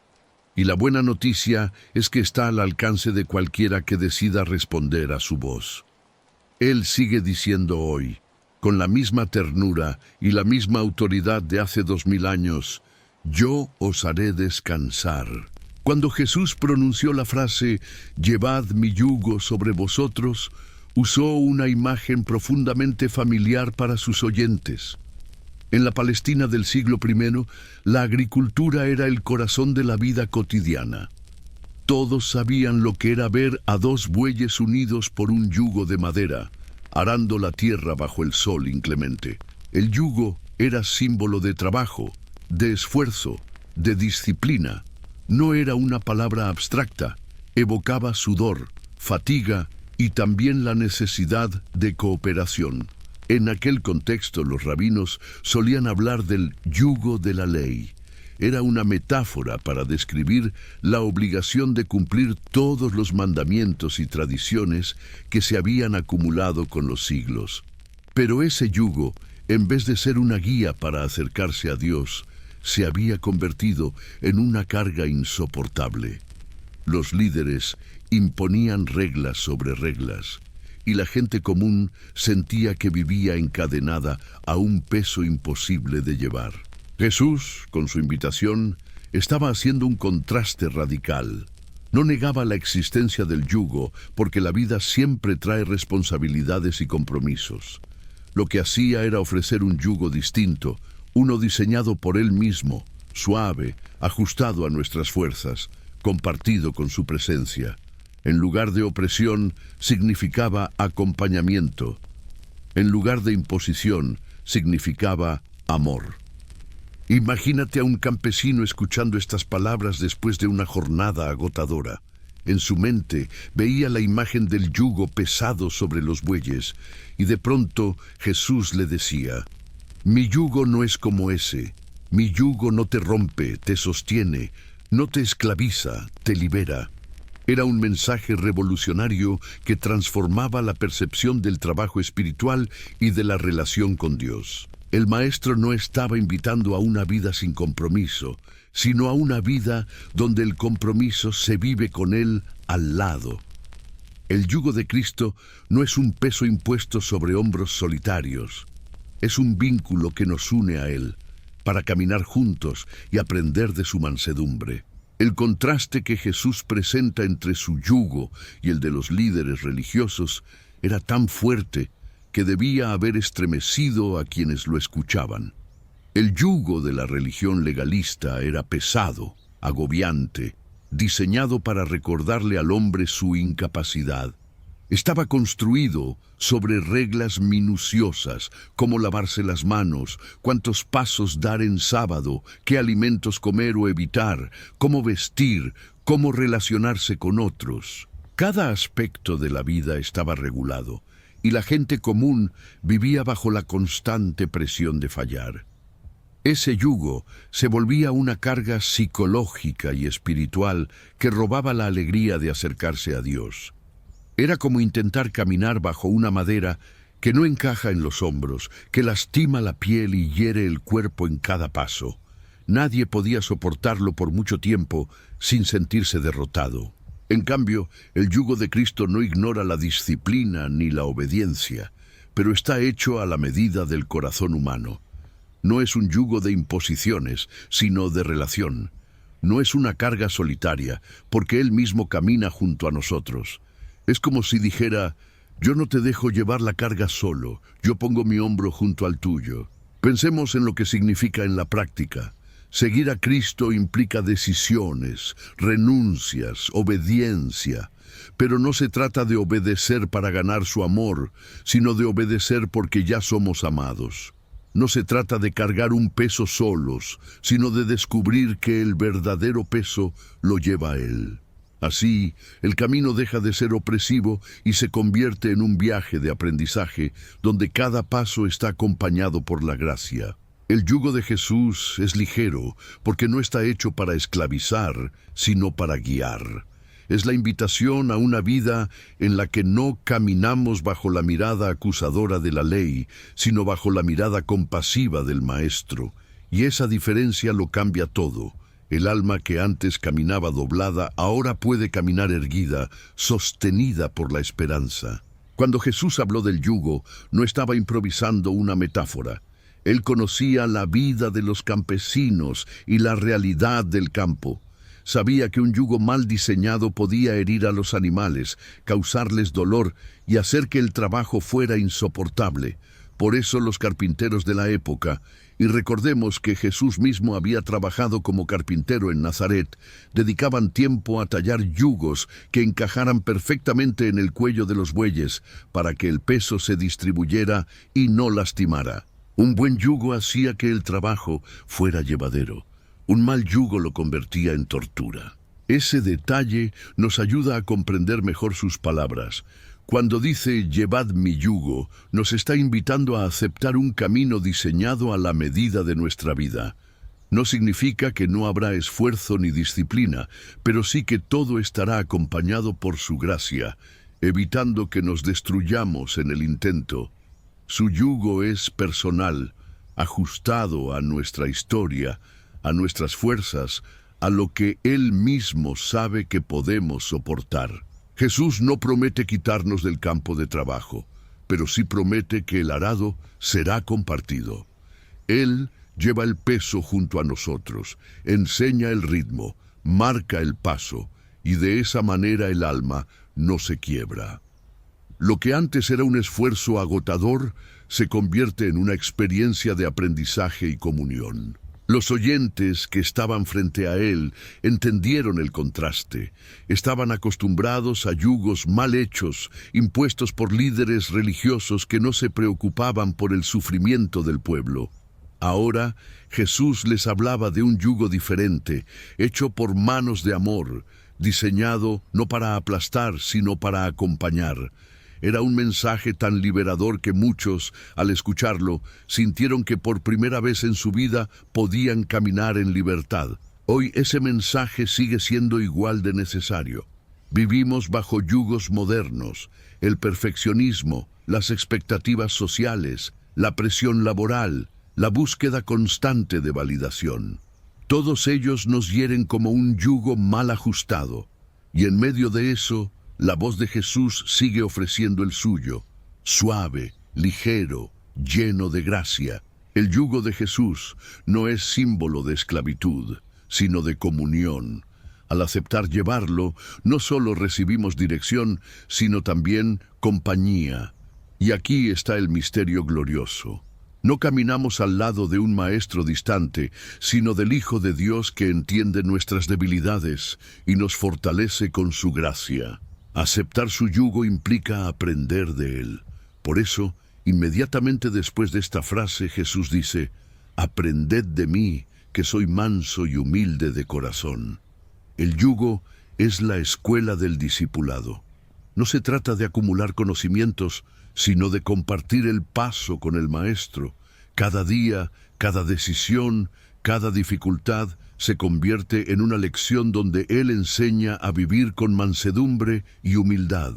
Y la buena noticia es que está al alcance de cualquiera que decida responder a su voz. Él sigue diciendo hoy, con la misma ternura y la misma autoridad de hace 2000 años, yo os haré descansar. Cuando Jesús pronunció la frase, llevad mi yugo sobre vosotros, usó una imagen profundamente familiar para sus oyentes. En la Palestina del siglo I, la agricultura era el corazón de la vida cotidiana. Todos sabían lo que era ver a dos bueyes unidos por un yugo de madera, arando la tierra bajo el sol inclemente. El yugo era símbolo de trabajo, de esfuerzo, de disciplina. No era una palabra abstracta, evocaba sudor, fatiga y también la necesidad de cooperación. En aquel contexto, los rabinos solían hablar del yugo de la ley. Era una metáfora para describir la obligación de cumplir todos los mandamientos y tradiciones que se habían acumulado con los siglos. Pero ese yugo, en vez de ser una guía para acercarse a Dios, se había convertido en una carga insoportable. Los líderes imponían reglas sobre reglas, y la gente común sentía que vivía encadenada a un peso imposible de llevar. Jesús, con su invitación, estaba haciendo un contraste radical. No negaba la existencia del yugo, porque la vida siempre trae responsabilidades y compromisos. Lo que hacía era ofrecer un yugo distinto, uno diseñado por Él mismo, suave, ajustado a nuestras fuerzas, compartido con su presencia. En lugar de opresión, significaba acompañamiento. En lugar de imposición, significaba amor. Imagínate a un campesino escuchando estas palabras después de una jornada agotadora. En su mente veía la imagen del yugo pesado sobre los bueyes, y de pronto Jesús le decía, «Mi yugo no es como ese. Mi yugo no te rompe, te sostiene, no te esclaviza, te libera». Era un mensaje revolucionario que transformaba la percepción del trabajo espiritual y de la relación con Dios. El maestro no estaba invitando a una vida sin compromiso, sino a una vida donde el compromiso se vive con Él al lado. El yugo de Cristo no es un peso impuesto sobre hombros solitarios. Es un vínculo que nos une a Él, para caminar juntos y aprender de su mansedumbre. El contraste que Jesús presenta entre su yugo y el de los líderes religiosos era tan fuerte que debía haber estremecido a quienes lo escuchaban. El yugo de la religión legalista era pesado, agobiante, diseñado para recordarle al hombre su incapacidad. Estaba construido sobre reglas minuciosas, como lavarse las manos, cuántos pasos dar en sábado, qué alimentos comer o evitar, cómo vestir, cómo relacionarse con otros. Cada aspecto de la vida estaba regulado, y la gente común vivía bajo la constante presión de fallar. Ese yugo se volvía una carga psicológica y espiritual que robaba la alegría de acercarse a Dios. Era como intentar caminar bajo una madera que no encaja en los hombros, que lastima la piel y hiere el cuerpo en cada paso. Nadie podía soportarlo por mucho tiempo sin sentirse derrotado. En cambio, el yugo de Cristo no ignora la disciplina ni la obediencia, pero está hecho a la medida del corazón humano. No es un yugo de imposiciones, sino de relación. No es una carga solitaria, porque Él mismo camina junto a nosotros. Es como si dijera, yo no te dejo llevar la carga solo, yo pongo mi hombro junto al tuyo. Pensemos en lo que significa en la práctica. Seguir a Cristo implica decisiones, renuncias, obediencia. Pero no se trata de obedecer para ganar su amor, sino de obedecer porque ya somos amados. No se trata de cargar un peso solos, sino de descubrir que el verdadero peso lo lleva Él. Así, el camino deja de ser opresivo y se convierte en un viaje de aprendizaje donde cada paso está acompañado por la gracia. El yugo de Jesús es ligero porque no está hecho para esclavizar, sino para guiar. Es la invitación a una vida en la que no caminamos bajo la mirada acusadora de la ley, sino bajo la mirada compasiva del Maestro. Y esa diferencia lo cambia todo. El alma que antes caminaba doblada, ahora puede caminar erguida, sostenida por la esperanza. Cuando Jesús habló del yugo, no estaba improvisando una metáfora. Él conocía la vida de los campesinos y la realidad del campo. Sabía que un yugo mal diseñado podía herir a los animales, causarles dolor y hacer que el trabajo fuera insoportable. Por eso los carpinteros de la época, y recordemos que Jesús mismo había trabajado como carpintero en Nazaret, dedicaban tiempo a tallar yugos que encajaran perfectamente en el cuello de los bueyes para que el peso se distribuyera y no lastimara. Un buen yugo hacía que el trabajo fuera llevadero. Un mal yugo lo convertía en tortura. Ese detalle nos ayuda a comprender mejor sus palabras. Cuando dice «llevad mi yugo», nos está invitando a aceptar un camino diseñado a la medida de nuestra vida. No significa que no habrá esfuerzo ni disciplina, pero sí que todo estará acompañado por su gracia, evitando que nos destruyamos en el intento. Su yugo es personal, ajustado a nuestra historia, a nuestras fuerzas, a lo que Él mismo sabe que podemos soportar. Jesús no promete quitarnos del campo de trabajo, pero sí promete que el arado será compartido. Él lleva el peso junto a nosotros, enseña el ritmo, marca el paso, y de esa manera el alma no se quiebra. Lo que antes era un esfuerzo agotador se convierte en una experiencia de aprendizaje y comunión. Los oyentes que estaban frente a él entendieron el contraste. Estaban acostumbrados a yugos mal hechos, impuestos por líderes religiosos que no se preocupaban por el sufrimiento del pueblo. Ahora Jesús les hablaba de un yugo diferente, hecho por manos de amor, diseñado no para aplastar, sino para acompañar. Era un mensaje tan liberador que muchos, al escucharlo, sintieron que por primera vez en su vida podían caminar en libertad. Hoy ese mensaje sigue siendo igual de necesario. Vivimos bajo yugos modernos, el perfeccionismo, las expectativas sociales, la presión laboral, la búsqueda constante de validación. Todos ellos nos hieren como un yugo mal ajustado, y en medio de eso, la voz de Jesús sigue ofreciendo el suyo, suave, ligero, lleno de gracia. El yugo de Jesús no es símbolo de esclavitud, sino de comunión. Al aceptar llevarlo, no solo recibimos dirección, sino también compañía. Y aquí está el misterio glorioso. No caminamos al lado de un maestro distante, sino del Hijo de Dios que entiende nuestras debilidades y nos fortalece con su gracia. Aceptar su yugo implica aprender de él. Por eso, inmediatamente después de esta frase, Jesús dice, «Aprended de mí, que soy manso y humilde de corazón». El yugo es la escuela del discipulado. No se trata de acumular conocimientos, sino de compartir el paso con el Maestro. Cada día, cada decisión, cada dificultad se convierte en una lección donde Él enseña a vivir con mansedumbre y humildad.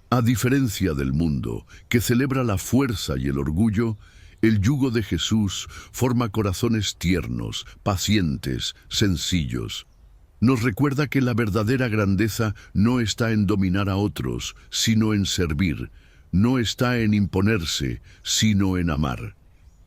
A diferencia del mundo, que celebra la fuerza y el orgullo, el yugo de Jesús forma corazones tiernos, pacientes, sencillos. Nos recuerda que la verdadera grandeza no está en dominar a otros, sino en servir. No está en imponerse, sino en amar.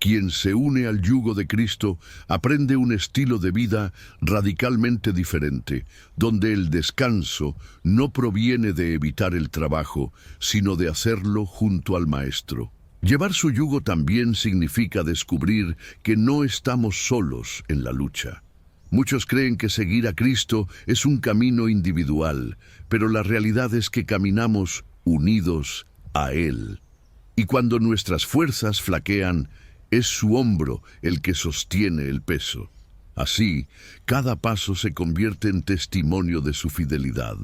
Quien se une al yugo de Cristo aprende un estilo de vida radicalmente diferente, donde el descanso no proviene de evitar el trabajo, sino de hacerlo junto al Maestro. Llevar su yugo también significa descubrir que no estamos solos en la lucha. Muchos creen que seguir a Cristo es un camino individual, pero la realidad es que caminamos unidos a Él. Y cuando nuestras fuerzas flaquean, es su hombro el que sostiene el peso. Así, cada paso se convierte en testimonio de su fidelidad.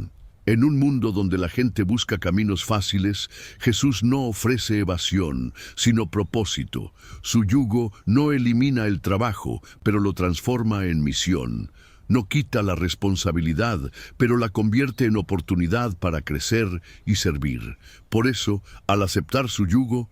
En un mundo donde la gente busca caminos fáciles, Jesús no ofrece evasión, sino propósito. Su yugo no elimina el trabajo, pero lo transforma en misión. No quita la responsabilidad, pero la convierte en oportunidad para crecer y servir. Por eso, al aceptar su yugo,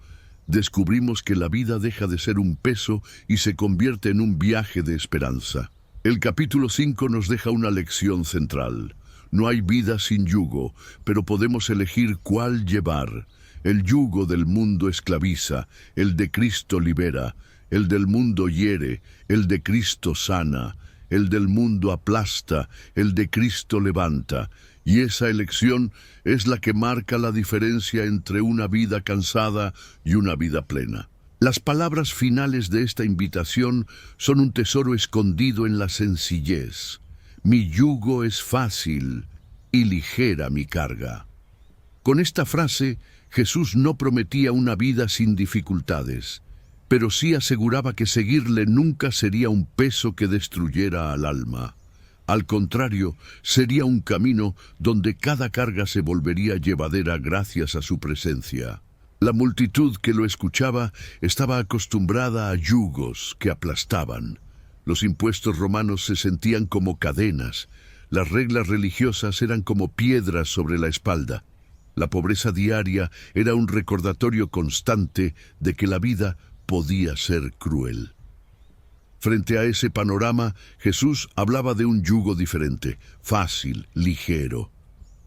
descubrimos que la vida deja de ser un peso y se convierte en un viaje de esperanza. El capítulo 5 nos deja una lección central. No hay vida sin yugo, pero podemos elegir cuál llevar. El yugo del mundo esclaviza, el de Cristo libera, el del mundo hiere, el de Cristo sana, el del mundo aplasta, el de Cristo levanta. Y esa elección es la que marca la diferencia entre una vida cansada y una vida plena. Las palabras finales de esta invitación son un tesoro escondido en la sencillez. Mi yugo es fácil y ligera mi carga. Con esta frase, Jesús no prometía una vida sin dificultades, pero sí aseguraba que seguirle nunca sería un peso que destruyera al alma. Al contrario, sería un camino donde cada carga se volvería llevadera gracias a su presencia. La multitud que lo escuchaba estaba acostumbrada a yugos que aplastaban. Los impuestos romanos se sentían como cadenas, las reglas religiosas eran como piedras sobre la espalda. La pobreza diaria era un recordatorio constante de que la vida podía ser cruel. Frente a ese panorama, Jesús hablaba de un yugo diferente, fácil, ligero.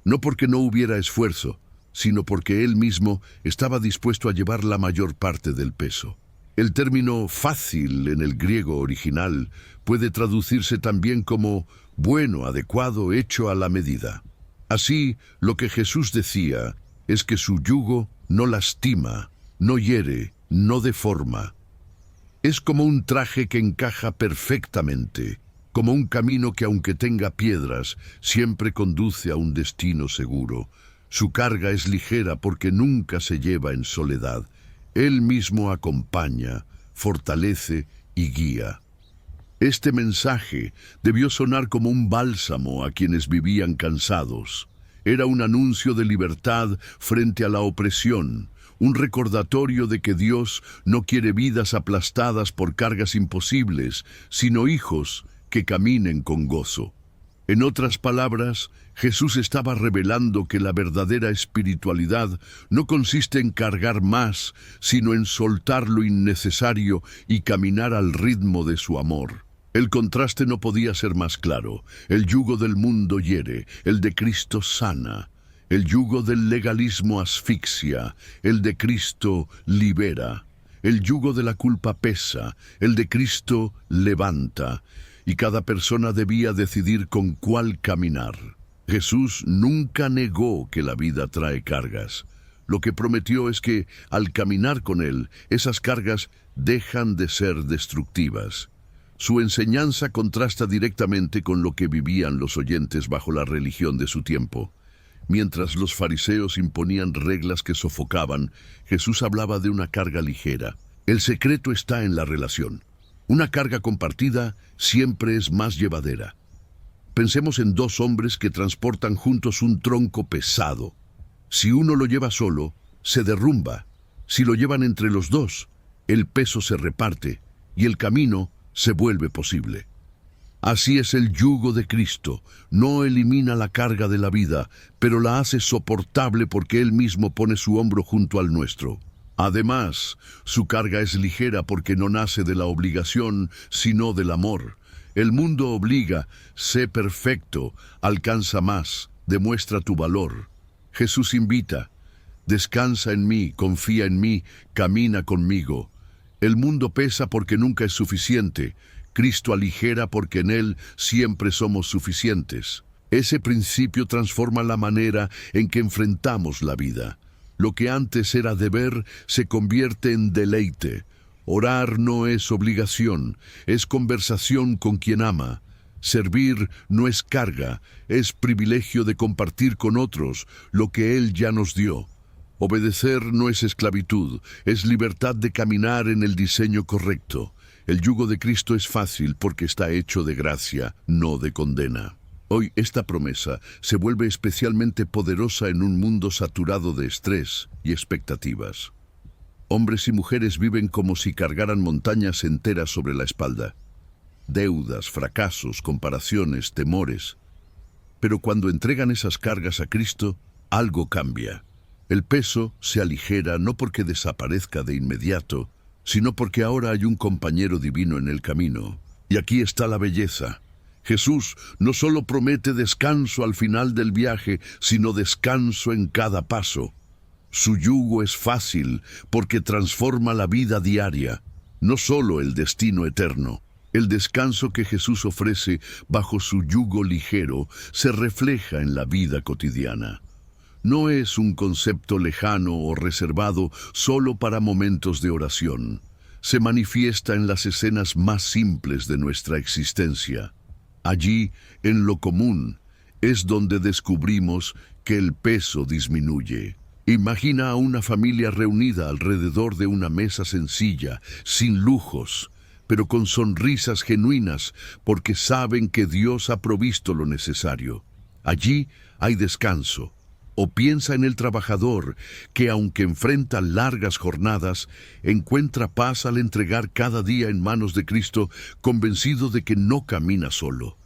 No porque no hubiera esfuerzo, sino porque Él mismo estaba dispuesto a llevar la mayor parte del peso. El término fácil en el griego original puede traducirse también como bueno, adecuado, hecho a la medida. Así, lo que Jesús decía es que su yugo no lastima, no hiere, no deforma. Es como un traje que encaja perfectamente, como un camino que aunque tenga piedras, siempre conduce a un destino seguro. Su carga es ligera porque nunca se lleva en soledad. Él mismo acompaña, fortalece y guía. Este mensaje debió sonar como un bálsamo a quienes vivían cansados. Era un anuncio de libertad frente a la opresión, un recordatorio de que Dios no quiere vidas aplastadas por cargas imposibles, sino hijos que caminen con gozo. En otras palabras, Jesús estaba revelando que la verdadera espiritualidad no consiste en cargar más, sino en soltar lo innecesario y caminar al ritmo de su amor. El contraste no podía ser más claro. El yugo del mundo hiere, el de Cristo sana. El yugo del legalismo asfixia, el de Cristo libera. El yugo de la culpa pesa, el de Cristo levanta. Y cada persona debía decidir con cuál caminar. Jesús nunca negó que la vida trae cargas. Lo que prometió es que, al caminar con Él, esas cargas dejan de ser destructivas. Su enseñanza contrasta directamente con lo que vivían los oyentes bajo la religión de su tiempo. Mientras los fariseos imponían reglas que sofocaban, Jesús hablaba de una carga ligera. El secreto está en la relación. Una carga compartida siempre es más llevadera. Pensemos en dos hombres que transportan juntos un tronco pesado. Si uno lo lleva solo, se derrumba. Si lo llevan entre los dos, el peso se reparte y el camino se vuelve posible. Así es el yugo de Cristo. No elimina la carga de la vida, pero la hace soportable porque Él mismo pone su hombro junto al nuestro. Además, su carga es ligera porque no nace de la obligación, sino del amor. El mundo obliga, sé perfecto, alcanza más, demuestra tu valor. Jesús invita, descansa en mí, confía en mí, camina conmigo. El mundo pesa porque nunca es suficiente. Cristo aligera porque en Él siempre somos suficientes. Ese principio transforma la manera en que enfrentamos la vida. Lo que antes era deber se convierte en deleite. Orar no es obligación, es conversación con quien ama. Servir no es carga, es privilegio de compartir con otros lo que Él ya nos dio. Obedecer no es esclavitud, es libertad de caminar en el diseño correcto. El yugo de Cristo es fácil porque está hecho de gracia, no de condena. Hoy esta promesa se vuelve especialmente poderosa en un mundo saturado de estrés y expectativas. Hombres y mujeres viven como si cargaran montañas enteras sobre la espalda. Deudas, fracasos, comparaciones, temores. Pero cuando entregan esas cargas a Cristo, algo cambia. El peso se aligera no porque desaparezca de inmediato, sino porque ahora hay un compañero divino en el camino. Y aquí está la belleza. Jesús no solo promete descanso al final del viaje, sino descanso en cada paso. Su yugo es fácil porque transforma la vida diaria, no solo el destino eterno. El descanso que Jesús ofrece bajo su yugo ligero se refleja en la vida cotidiana. No es un concepto lejano o reservado solo para momentos de oración. Se manifiesta en las escenas más simples de nuestra existencia. Allí, en lo común, es donde descubrimos que el peso disminuye. Imagina a una familia reunida alrededor de una mesa sencilla, sin lujos, pero con sonrisas genuinas, porque saben que Dios ha provisto lo necesario. Allí hay descanso. O piensa en el trabajador, que aunque enfrenta largas jornadas, encuentra paz al entregar cada día en manos de Cristo, convencido de que no camina solo.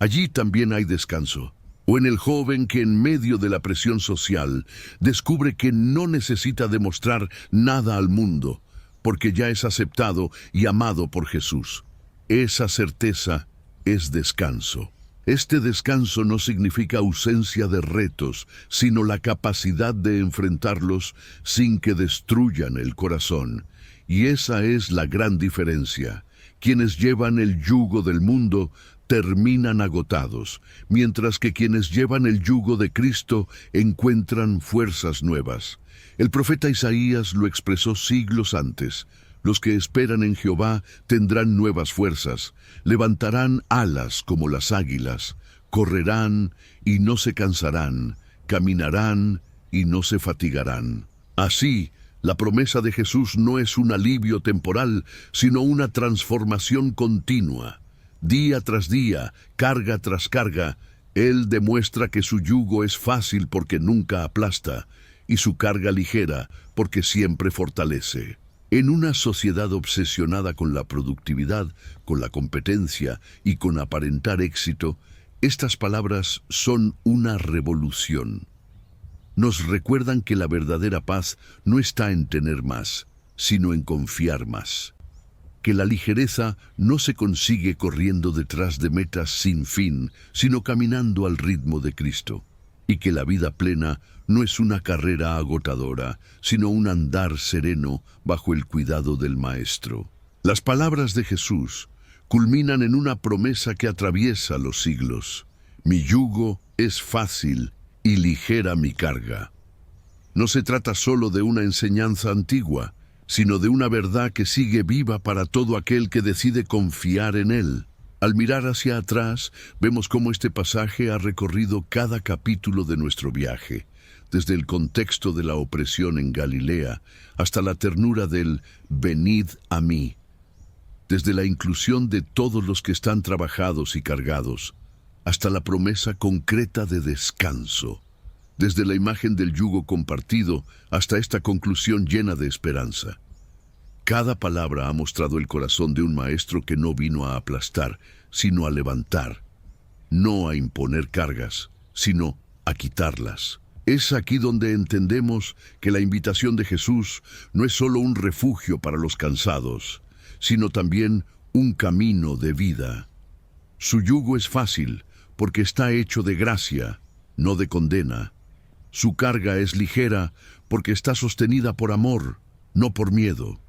Allí también hay descanso. O en el joven que en medio de la presión social descubre que no necesita demostrar nada al mundo, porque ya es aceptado y amado por Jesús. Esa certeza es descanso. Este descanso no significa ausencia de retos, sino la capacidad de enfrentarlos sin que destruyan el corazón. Y esa es la gran diferencia. Quienes llevan el yugo del mundo terminan agotados, mientras que quienes llevan el yugo de Cristo encuentran fuerzas nuevas. El profeta Isaías lo expresó siglos antes. Los que esperan en Jehová tendrán nuevas fuerzas, levantarán alas como las águilas, correrán y no se cansarán, caminarán y no se fatigarán. Así, la promesa de Jesús no es un alivio temporal, sino una transformación continua. Día tras día, carga tras carga, Él demuestra que su yugo es fácil porque nunca aplasta, y su carga ligera porque siempre fortalece. En una sociedad obsesionada con la productividad, con la competencia y con aparentar éxito, estas palabras son una revolución. Nos recuerdan que la verdadera paz no está en tener más, sino en confiar más. Que la ligereza no se consigue corriendo detrás de metas sin fin, sino caminando al ritmo de Cristo. Y que la vida plena no es una carrera agotadora, sino un andar sereno bajo el cuidado del Maestro. Las palabras de Jesús culminan en una promesa que atraviesa los siglos. Mi yugo es fácil y ligera mi carga. No se trata solo de una enseñanza antigua, sino de una verdad que sigue viva para todo aquel que decide confiar en Él. Al mirar hacia atrás, vemos cómo este pasaje ha recorrido cada capítulo de nuestro viaje, desde el contexto de la opresión en Galilea hasta la ternura del «venid a mí», desde la inclusión de todos los que están trabajados y cargados, hasta la promesa concreta de descanso, desde la imagen del yugo compartido hasta esta conclusión llena de esperanza. Cada palabra ha mostrado el corazón de un maestro que no vino a aplastar, sino a levantar, no a imponer cargas, sino a quitarlas. Es aquí donde entendemos que la invitación de Jesús no es solo un refugio para los cansados, sino también un camino de vida. Su yugo es fácil porque está hecho de gracia, no de condena. Su carga es ligera porque está sostenida por amor, no por miedo.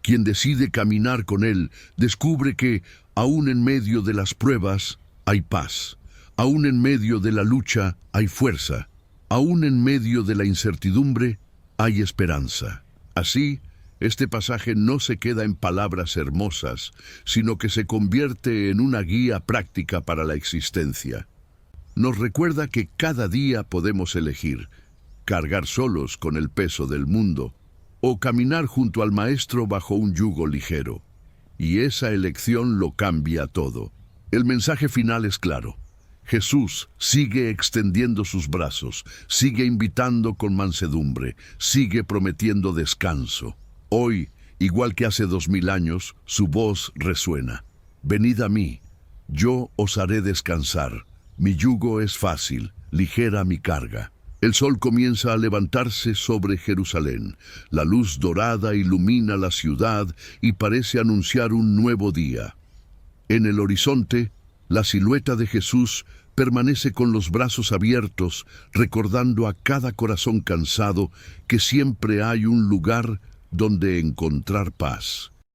Quien decide caminar con Él descubre que, aún en medio de las pruebas, hay paz. Aún en medio de la lucha, hay fuerza. Aún en medio de la incertidumbre, hay esperanza. Así, Este pasaje no se queda en palabras hermosas, sino que se convierte en una guía práctica para la existencia. Nos recuerda que cada día podemos elegir cargar solos con el peso del mundo o caminar junto al Maestro bajo un yugo ligero. Y esa elección lo cambia todo. El mensaje final es claro. Jesús sigue extendiendo sus brazos, sigue invitando con mansedumbre, sigue prometiendo descanso. Hoy, igual que hace 2000 años, su voz resuena. Venid a mí, yo os haré descansar. Mi yugo es fácil, ligera mi carga. El sol comienza a levantarse sobre Jerusalén. La luz dorada ilumina la ciudad y parece anunciar un nuevo día. En el horizonte, la silueta de Jesús permanece con los brazos abiertos, recordando a cada corazón cansado que siempre hay un lugar donde encontrar paz.